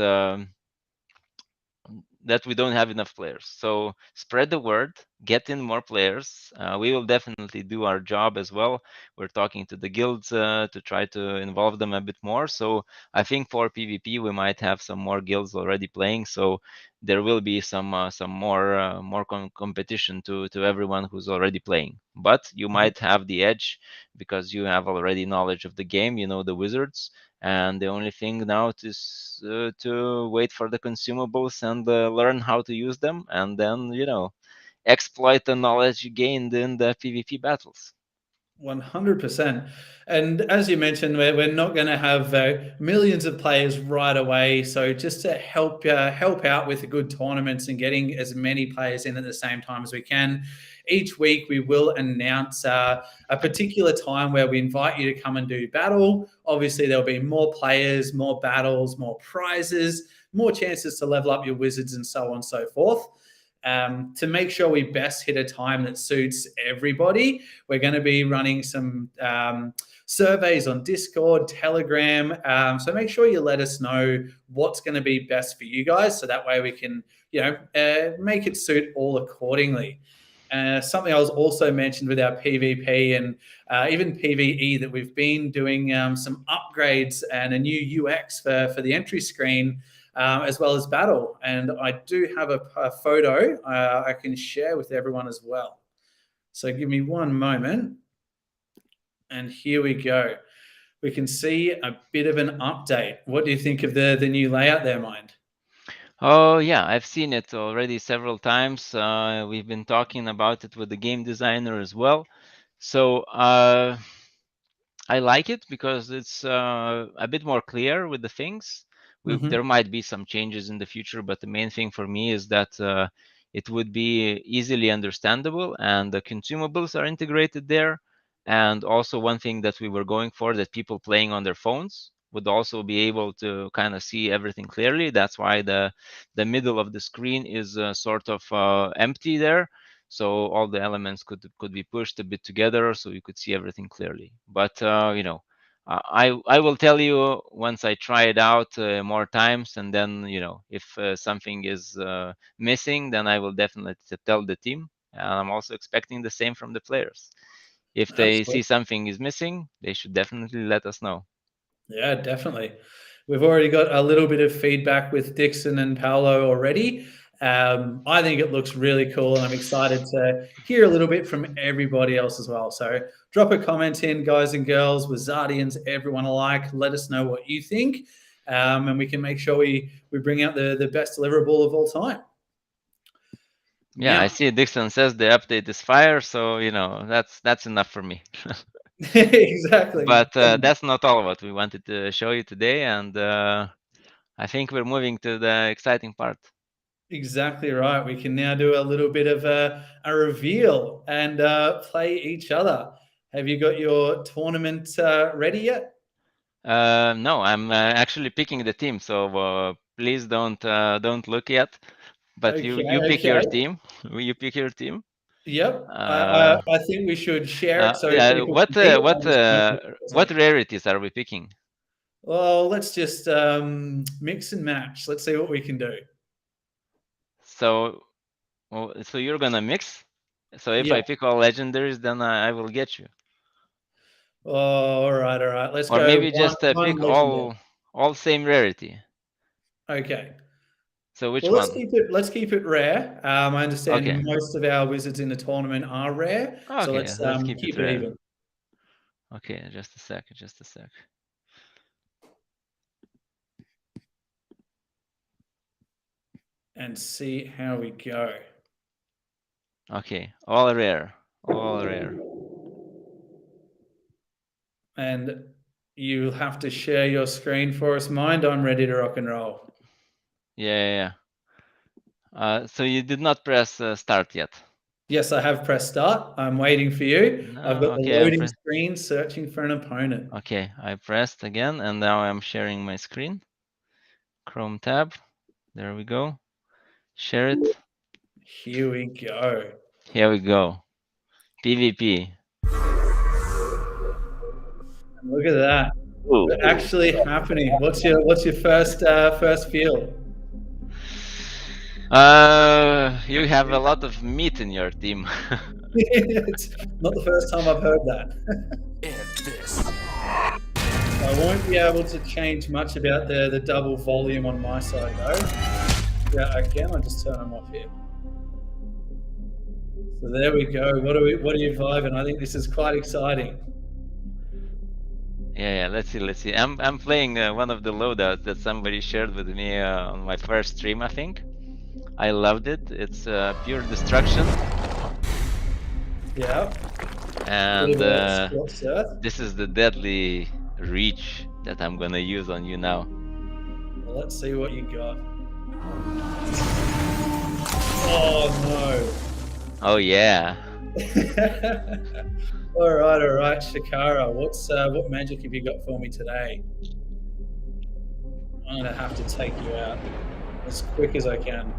we don't have enough players. So spread the word, get in more players. We will definitely do our job as well. We're talking to the guilds to try to involve them a bit more. So I think for PvP we might have some more guilds already playing. So there will be some more competition to everyone who's already playing. But you might have the edge because you have already knowledge of the game. You know the wizards, and the only thing now is to wait for the consumables and learn how to use them, and then exploit the knowledge you gained in the PvP battles.
100%. And as you mentioned, we're not going to have millions of players right away. So just to help out with the good tournaments and getting as many players in at the same time as we can, each week we will announce a particular time where we invite you to come and do battle. Obviously, there'll be more players, more battles, more prizes, more chances to level up your wizards, and so on and so forth. To make sure we best hit a time that suits everybody, we're going to be running some surveys on Discord, Telegram. So make sure you let us know what's going to be best for you guys, so that way we can, make it suit all accordingly. Something I was also mentioned with our PvP and even PvE, that we've been doing some upgrades and a new UX for the entry screen, as well as battle. And I do have a photo I can share with everyone as well. So give me one moment. And here we go. We can see a bit of an update. What do you think of the new layout there, Mind?
Oh yeah, I've seen it already several times. We've been talking about it with the game designer as well. So I like it because it's a bit more clear with the things. There might be some changes in the future, but the main thing for me is that it would be easily understandable, and the consumables are integrated there. And also one thing that we were going for, that people playing on their phones would also be able to kind of see everything clearly. That's why the middle of the screen is sort of empty there, so all the elements could be pushed a bit together so you could see everything clearly. But I will tell you once I try it out more times, and then if something is missing, then I will definitely tell the team. And I'm also expecting the same from the players. If they see
Absolutely.
something is missing, they should definitely let us know.
Yeah, definitely. We've already got a little bit of feedback with Dixon and Paolo already. I think it looks really cool, and I'm excited to hear a little bit from everybody else as well. So drop a comment in, guys and girls, Wizardians, everyone alike. Let us know what you think, and we can make sure we bring out the best deliverable of all time.
Yeah, I
Now,
see Dixon says the update is fire, so that's enough for me.
exactly.
But that's not all what we wanted to show you today, and I think we're moving to the exciting part.
Exactly right. We can now do a little bit of a reveal and play each other. Have you got your tournament ready yet?
No, I'm actually picking the team, so please don't look yet. But
Okay,
you pick your
okay.
team. You pick your team.
Yep.
Uh,
I think we should share it so
yeah.
people can see it and understand what it's
What
like.
rarities are we picking?
Well, let's just mix and match. Let's see what we can do.
So you're gonna mix. So if
Yeah.
I pick all legendaries, then I will get you.
Oh, all right, all right. Let's
Or
go
maybe just
one
pick
legendary.
all same rarity.
Okay.
So which
Well,
one?
let's keep it rare. I understand
Okay.
most of our wizards in the tournament are rare, so
Okay.
let's
Let's keep it
keep it
rare.
even
Okay. Just a sec. Just a sec.
and see how we go.
Okay. All rare. All rare.
And you have to share your screen for us. Mind, I'm ready to rock and roll.
Yeah. So you did not press start yet.
Yes, I have pressed start. I'm waiting for you. I've got
No.
the
Okay.
loading screen searching for an opponent.
Okay. I pressed again, and now I'm sharing my screen. Chrome tab. There we go. Share it.
Here we go.
Here we go. PvP.
Look at that. We're actually happening. What's your first feel?
You have a lot of meat in your team.
It's not the first time I've heard that. I won't be able to change much about the double volume on my side though. Yeah, I can. I'll just turn them off here. So there we go. What are you vibing? I think this is quite exciting.
Yeah. Let's see. I'm playing one of the loadouts that somebody shared with me on my first stream, I think. I loved it. It's pure destruction.
Yeah.
And
Surf.
this is the deadly reach that I'm gonna use on you now.
Well, let's see what you got. Oh
no. Oh yeah.
all right, Shakara. What magic have you got for me today? I'm gonna have to take you out as quick as I can.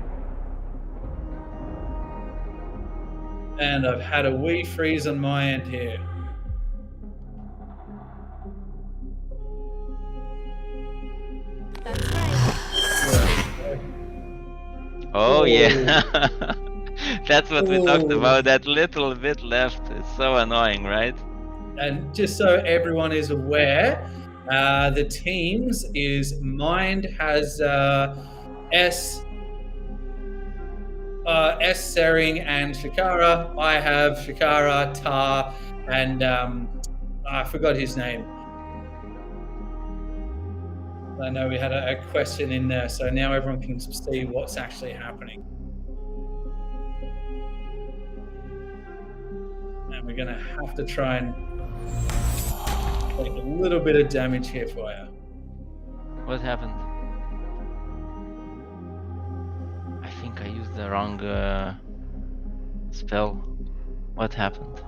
And I've had a wee freeze on my end here.
That's right.
Oh yeah. That's what we talked about. That little bit left. It's so annoying, right?
And just so everyone is aware, the teams is Mind has S Sering and Shakara. I have Shakara, Tar, and I forgot his name. I know we had a question in there, so now everyone can see what's actually happening. And we're going to have to try and take a little bit of damage here for you.
What happened? I think I used the wrong spell. What happened?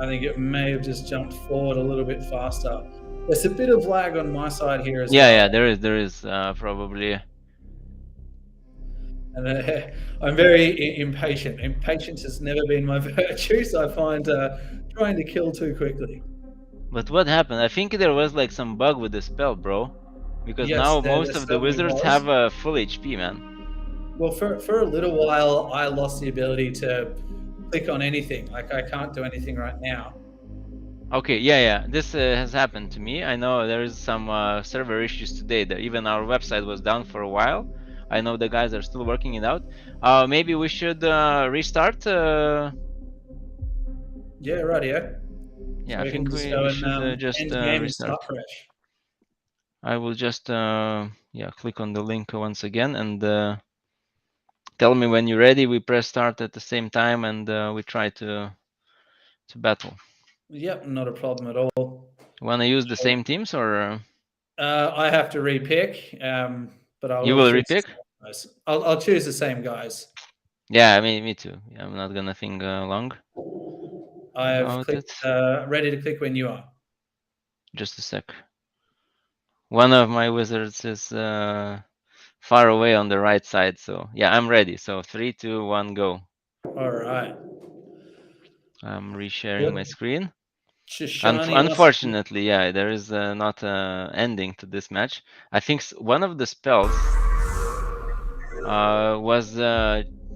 I think it may have just jumped forward a little bit faster. There's a bit of lag on my side here as well.
Yeah, there is probably.
And I'm very impatient. Impatience has never been my virtue, so I find trying to kill too quickly.
But what happened? I think there was like some bug with the spell, bro. Because
Yes,
now
there
most of the
certainly
wizards
was.
have a full HP, man.
Well, for a little while, I lost the ability to click on anything. Like I can't do anything right now.
Okay, yeah. This has happened to me. I know there is some server issues today. That even our website was down for a while. I know the guys are still working it out. Maybe we should restart.
Yeah, rightio.
Yeah,
So
I
we can
think
just
we
go
should
and
just
end game and
restart.
start fresh.
I will just click on the link once again and tell me when you're ready. We press start at the same time and we try to battle.
Yep, not a problem at all.
You want to use the same teams or?
I have to repick, but I
You
will
will
choose
repick?
the same guys. I'll choose the same guys.
Yeah, me too. Yeah, I'm not gonna think long
I have
about
clicked,
it.
ready to click when you are.
Just a sec. One of my wizards is far away on the right side, so yeah, I'm ready. So 3, 2, 1, go.
All right.
I'm resharing
What?
my screen.
Shishani
Unfortunately, yeah, there is not an ending to this match. I think one of the spells was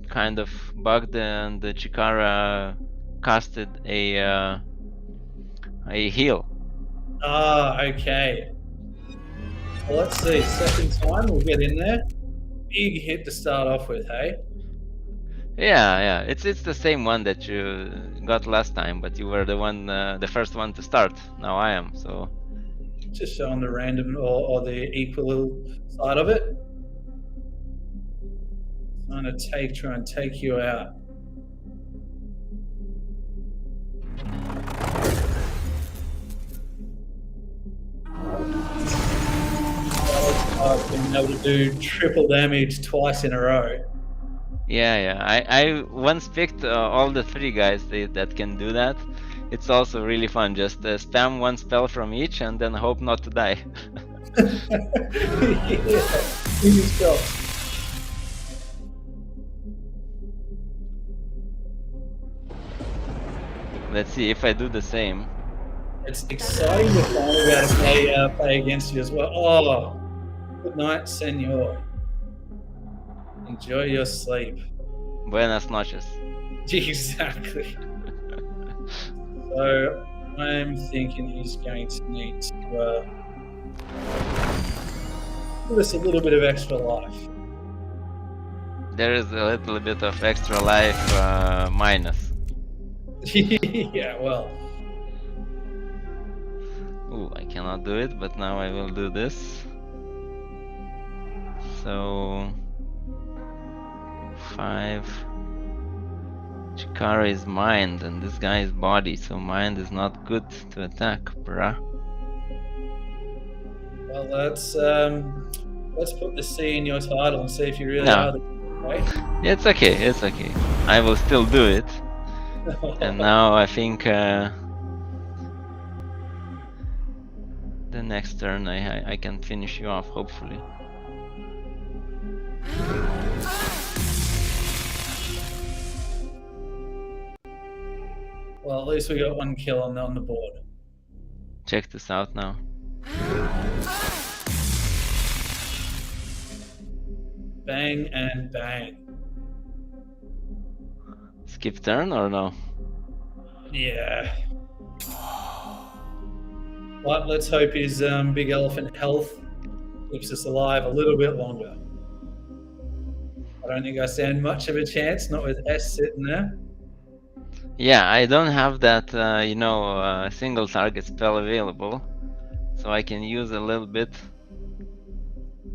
kind of bugged, and the Chikara casted a heal.
Ah, okay. Well, let's see. Second time, we'll get in there. Big hit to start off with, hey?
Yeah, it's the same one that you got last time, but you were the first one to start. Now I am, so.
Just showing the random or the equal side of it. Trying to try and take you out. I've been able to do triple damage twice in a row.
Yeah. I once picked all the 3 guys that can do that. It's also really fun. Just spam one spell from each and then hope not to die.
Yeah, fingers crossed.
Let's see if I do the same.
It's exciting to finally be able to play against you as well. Oh, good night, senor. Enjoy your sleep.
Buenas noches.
Exactly. So I'm thinking he's going to need to give us a little bit of extra life.
There is a little bit of extra life minus.
Yeah, well.
Ooh, I cannot do it, but now I will do this. So 5. Chikara is mind and this guy is body, so mind is not good to attack, bruh.
Well, let's put the C in your title and see if you really are the right?
It's okay. I will still do it. And now I think the next turn I can finish you off, hopefully.
Well, at least we got 1 kill on the board.
Check this out now.
Bang and bang.
Skip turn or no?
Yeah. But let's hope his big elephant health keeps us alive a little bit longer. I don't think I stand much of a chance, not with S sitting there.
Yeah, I don't have that, single target spell available, so I can use a little bit.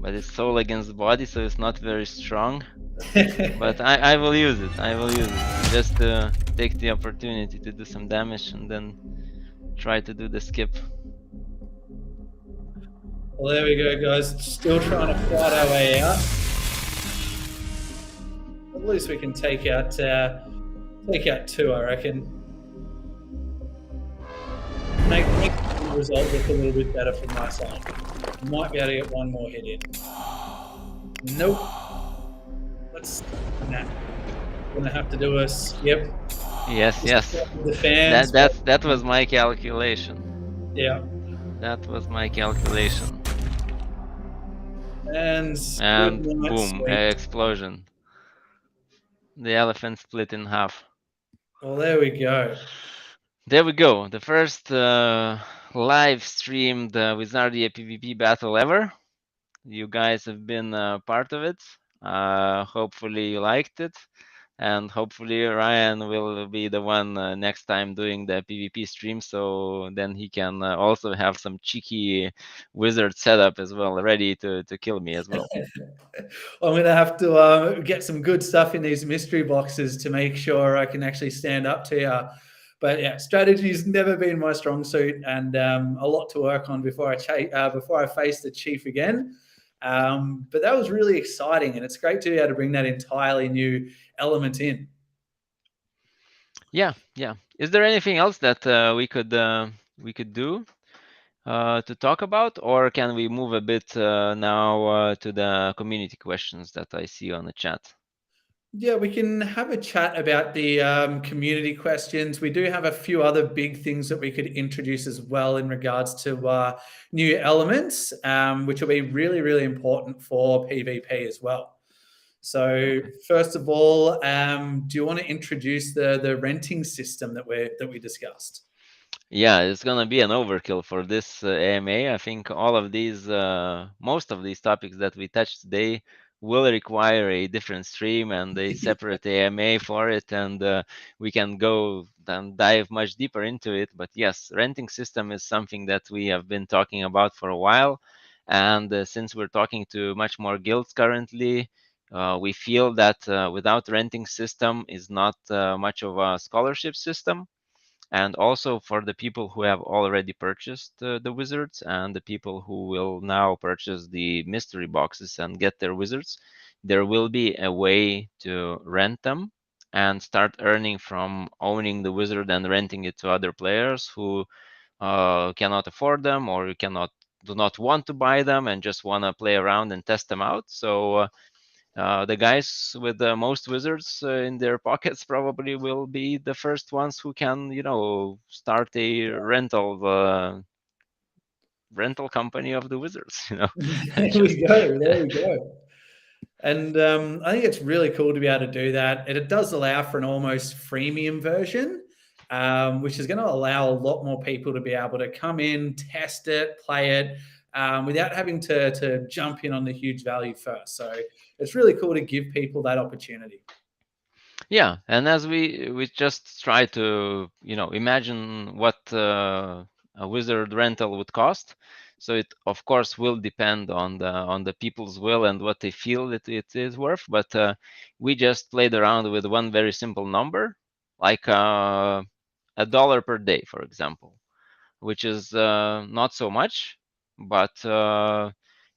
But it's soul against body, so it's not very strong. But I will use it. Just to take the opportunity to do some damage and then try to do the skip.
Well, there we go, guys. Still trying to fight our way out. At least we can take out 2, I reckon. Make the result look a little bit better from my side. Might be able to get 1 more hit in. Nope. Nah, gonna have to do a skip.
Yes, yes.
The fans,
That was my calculation.
yeah,
That was my calculation.
and good
And
night,
boom,
sweet.
explosion. The elephant split in half.
Well, there we go.
There we go. The first live streamed Wizardia PvP battle ever. You guys have been part of it. Hopefully you liked it. And hopefully Ryan will be the one next time doing the PvP stream, so then he can also have some cheeky wizard setup as well, ready to kill me as well.
I'm going to have to get some good stuff in these mystery boxes to make sure I can actually stand up to you. But yeah, strategy's never been my strong suit, and a lot to work on before I face the chief again. But that was really exciting, and it's great to be able to bring that entirely new element in.
Yeah, yeah. Is there anything else that we could do to talk about, or can we move a bit now to the community questions that I see on the chat?
Yeah, we can have a chat about the community questions. We do have a few other big things that we could introduce as well in regards to new elements, which will be really, really important for PvP as well. So,
Okay.
first of all, do you want to introduce the renting system that we discussed?
Yeah, it's gonna be an overkill for this AMA. I think all of these, most of these topics that we touched today will require a different stream and a separate AMA for it, and we can go and dive much deeper into it. But yes, renting system is something that we have been talking about for a while, and since we're talking to much more guilds currently, we feel that without renting system is not much of a scholarship system. And also for the people who have already purchased the wizards and the people who will now purchase the mystery boxes and get their wizards, there will be a way to rent them and start earning from owning the wizard and renting it to other players who cannot afford them or do not want to buy them and just want to play around and test them out. So the guys with the most wizards in their pockets probably will be the first ones who can, start a rental company of the wizards. And
There we
just
go. There we go. And I think it's really cool to be able to do that. It does allow for an almost freemium version, which is going to allow a lot more people to be able to come in, test it, play it, without having to jump in on the huge value first. So it's really cool to give people that opportunity.
Yeah, and as we just try to imagine what a wizard rental would cost. So it of course will depend on the people's will and what they feel that it is worth. But we just played around with one very simple number, like $1 per day, for example, which is not so much, but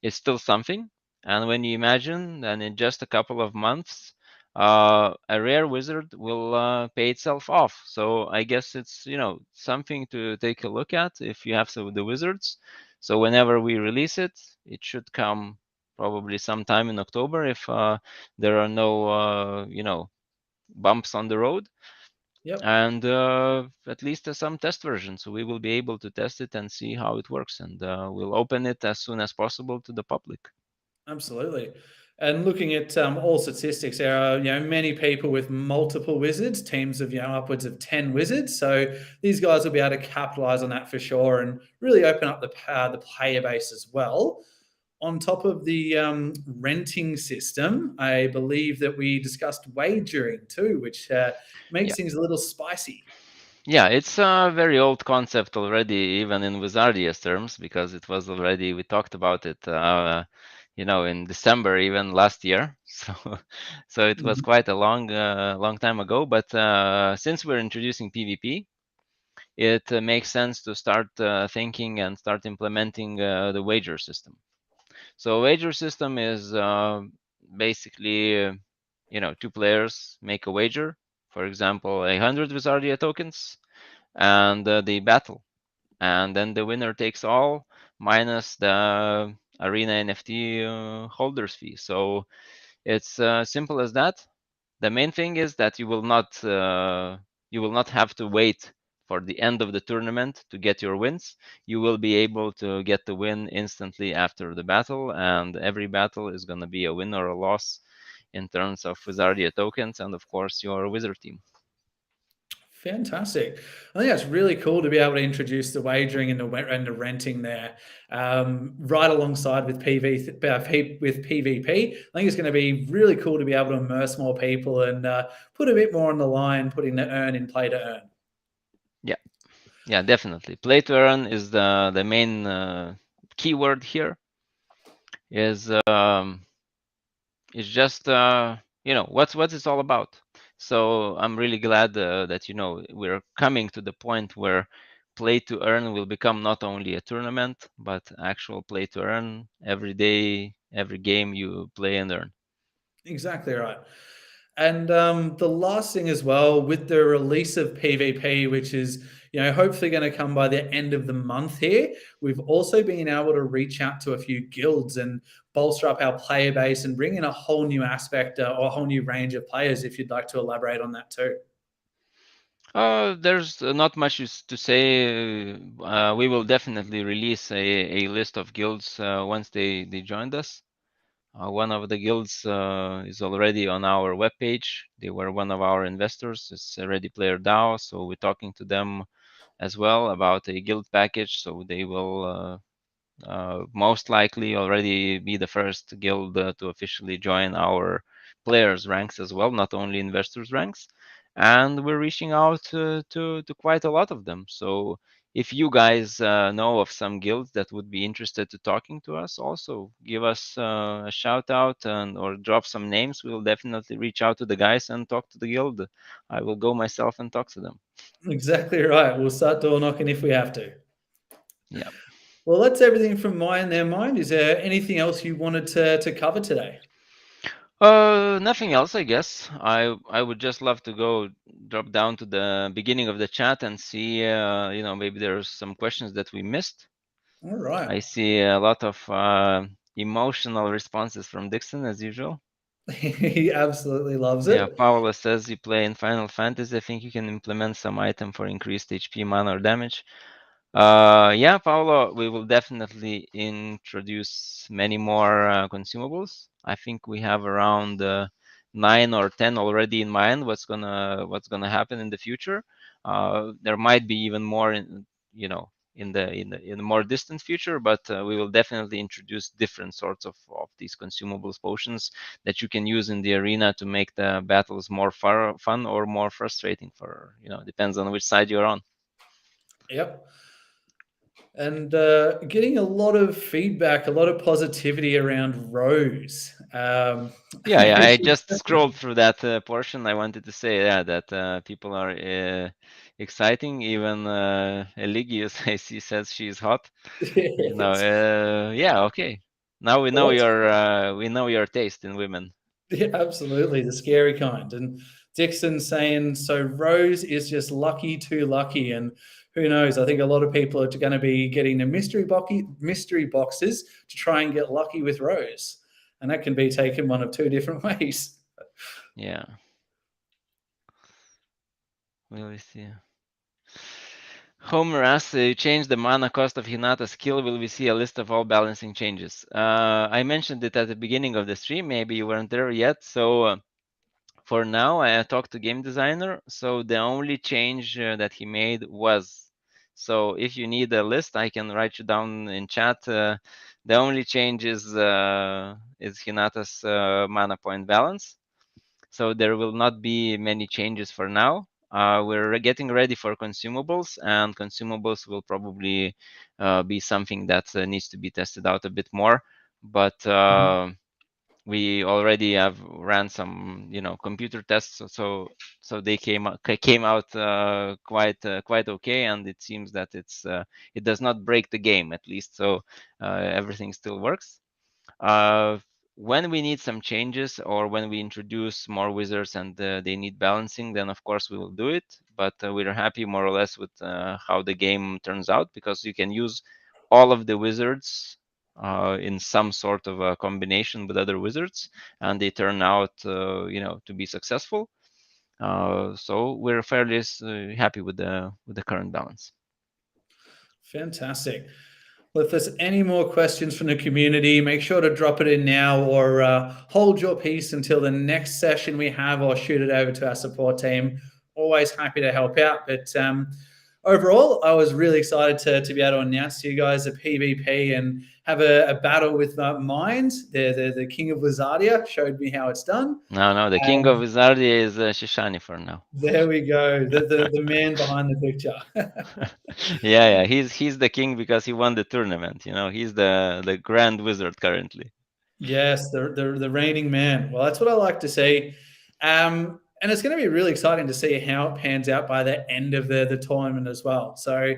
it's still something. And when you imagine that in just a couple of months, a rare wizard will pay itself off. So I guess it's something to take a look at if you have some of the wizards. So whenever we release it, it should come probably sometime in October if there are no bumps on the road.
Yep.
And at least some test versions, so we will be able to test it and see how it works, and we'll open it as soon as possible to the public.
Absolutely. And looking at all statistics, there are many people with multiple wizards, teams of upwards of 10 wizards. So these guys will be able to capitalize on that for sure, and really open up the player base as well. On top of the renting system, I believe that we discussed wagering too, which makes
Yeah.
things a little spicy.
Yeah, it's a very old concept already, even in Wizardia's terms, because it was already, we talked about it, in December, even last year. So it was quite a long time ago. But since we're introducing PvP, it makes sense to start thinking and start implementing the wager system. So wager system is basically, two players make a wager, for example, 100 Wizardia tokens, and they battle. And then the winner takes all minus the arena NFT holders fee. So It's simple as that. The main thing is that you will not have to wait for the end of the tournament to get your wins. You will be able to get the win instantly after the battle, and every battle is going to be a win or a loss in terms of Wizardia tokens and of course your wizard team.
Fantastic. I think that's really cool to be able to introduce the wagering and the renting there, right alongside with with PvP. I think it's going to be really cool to be able to immerse more people and put a bit more on the line, putting the earn in play to earn.
Yeah, definitely. Play to earn is the main keyword here. Is it's just what it's all about. So I'm really glad that we're coming to the point where play to earn will become not only a tournament but actual play to earn. Every day, every game you play and earn.
Exactly right. And the last thing as well, with the release of PvP, which is hopefully going to come by the end of the month here, we've also been able to reach out to a few guilds and bolster up our player base and bring in a whole new aspect or a whole new range of players. If you'd like to elaborate on that too.
There's not much to say. We will definitely release a list of guilds once they joined us. One of the guilds is already on our webpage. They were one of our investors. It's a Ready Player DAO, so we're talking to them as well about a guild package. So they will most likely already be the first guild to officially join our players ranks as well, not only investors ranks. And we're reaching out to quite a lot of them. So if you guys know of some guilds that would be interested to talking to us, also give us a shout out or drop some names. We'll definitely reach out to the guys and talk to the guild. I will go myself and talk to them.
Exactly right. We'll start door knocking if we have to.
Yeah.
Well, that's everything from my and their mind. Is there anything else you wanted to cover today?
Nothing else, I guess. I would just love to go drop down to the beginning of the chat and see, maybe there's some questions that we missed.
All right.
I see a lot of emotional responses from Dixon as usual.
He absolutely loves it.
Yeah, Paula says you play in Final Fantasy. I think you can implement some item for increased HP, mana, or damage. Yeah, Paolo, we will definitely introduce many more consumables. I think we have around 9 or 10 already in mind. What's gonna happen in the future? There might be even more in the more distant future, but we will definitely introduce different sorts of these consumables potions that you can use in the arena to make the battles more fun or more frustrating. Depends on which side you're on.
Yep. And getting a lot of feedback, a lot of positivity around Rose.
Yeah, I just scrolled through that portion. I wanted to say, that people are exciting. Even Eligius, I see, says she's hot. Yeah, okay. Now we know your taste in women.
Yeah, absolutely, the scary kind. And Dixon saying, so Rose is just lucky, too lucky. And who knows? I think a lot of people are going to be getting the mystery boxes to try and get lucky with Rose. And that can be taken one of two different ways.
Yeah. Will see. Homer asks, you change the mana cost of Hinata's skill. Will we see a list of all balancing changes? I mentioned it at the beginning of the stream. Maybe you weren't there yet. So for now, I talked to game designer. So the only change that he made was, so if you need a list, I can write you down in chat. The only change is Hinata's mana point balance. So there will not be many changes for now. We're getting ready for consumables, and consumables will probably be something that needs to be tested out a bit more. But we already have ran some, computer tests, so they came out quite okay, and it seems that it does not break the game, at least. So everything still works. When we need some changes or when we introduce more wizards and they need balancing, then of course we will do it. But we're happy more or less with how the game turns out, because you can use all of the wizards in some sort of a combination with other wizards, and they turn out, to be successful. So we're fairly happy with the current balance.
Fantastic. Well, if there's any more questions from the community, make sure to drop it in now, or hold your peace until the next session we have, or shoot it over to our support team. Always happy to help out. But overall, I was really excited to be able to announce to you guys a PvP and have a battle with Mind. The king of Wizardia showed me how it's done.
No, the king of Wizardia is Shishani for now.
There we go. The man behind the picture.
yeah, he's the king because he won the tournament. He's the grand wizard currently.
Yes, the reigning man. Well, that's what I like to see. And it's going to be really exciting to see how it pans out by the end of the tournament as well. So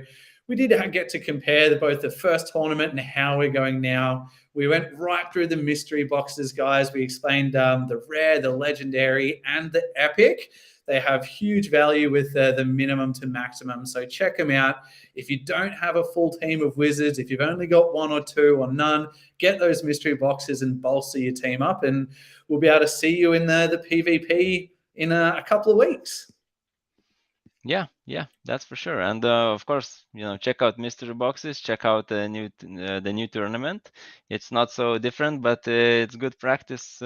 we did get to compare both the first tournament and how we're going now. We went right through the mystery boxes, guys. We explained the rare, the legendary, and the epic. They have huge value with the minimum to maximum. So check them out. If you don't have a full team of wizards, if you've only got one or two or none, get those mystery boxes and bolster your team up. And we'll be able to see you in the PvP in a couple of weeks.
Yeah, that's for sure. And of course, check out mystery boxes. Check out the new tournament. It's not so different, but it's good practice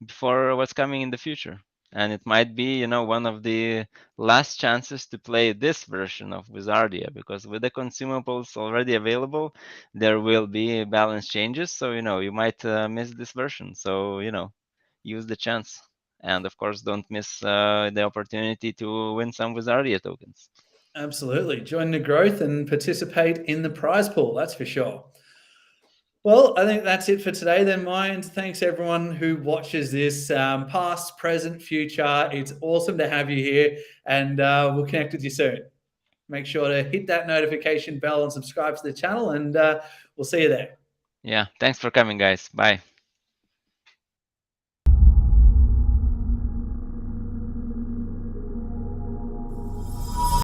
before what's coming in the future. And it might be, one of the last chances to play this version of Wizardia, because with the consumables already available, there will be balance changes. So, you might miss this version. So, use the chance. And of course, don't miss the opportunity to win some Wizardia tokens.
Absolutely. Join the growth and participate in the prize pool. That's for sure. Well, I think that's it for today then, Mind. Thanks everyone who watches this, past, present, future. It's awesome to have you here, and we'll connect with you soon. Make sure to hit that notification bell and subscribe to the channel, and we'll see you there.
Yeah, thanks for coming, guys. Bye.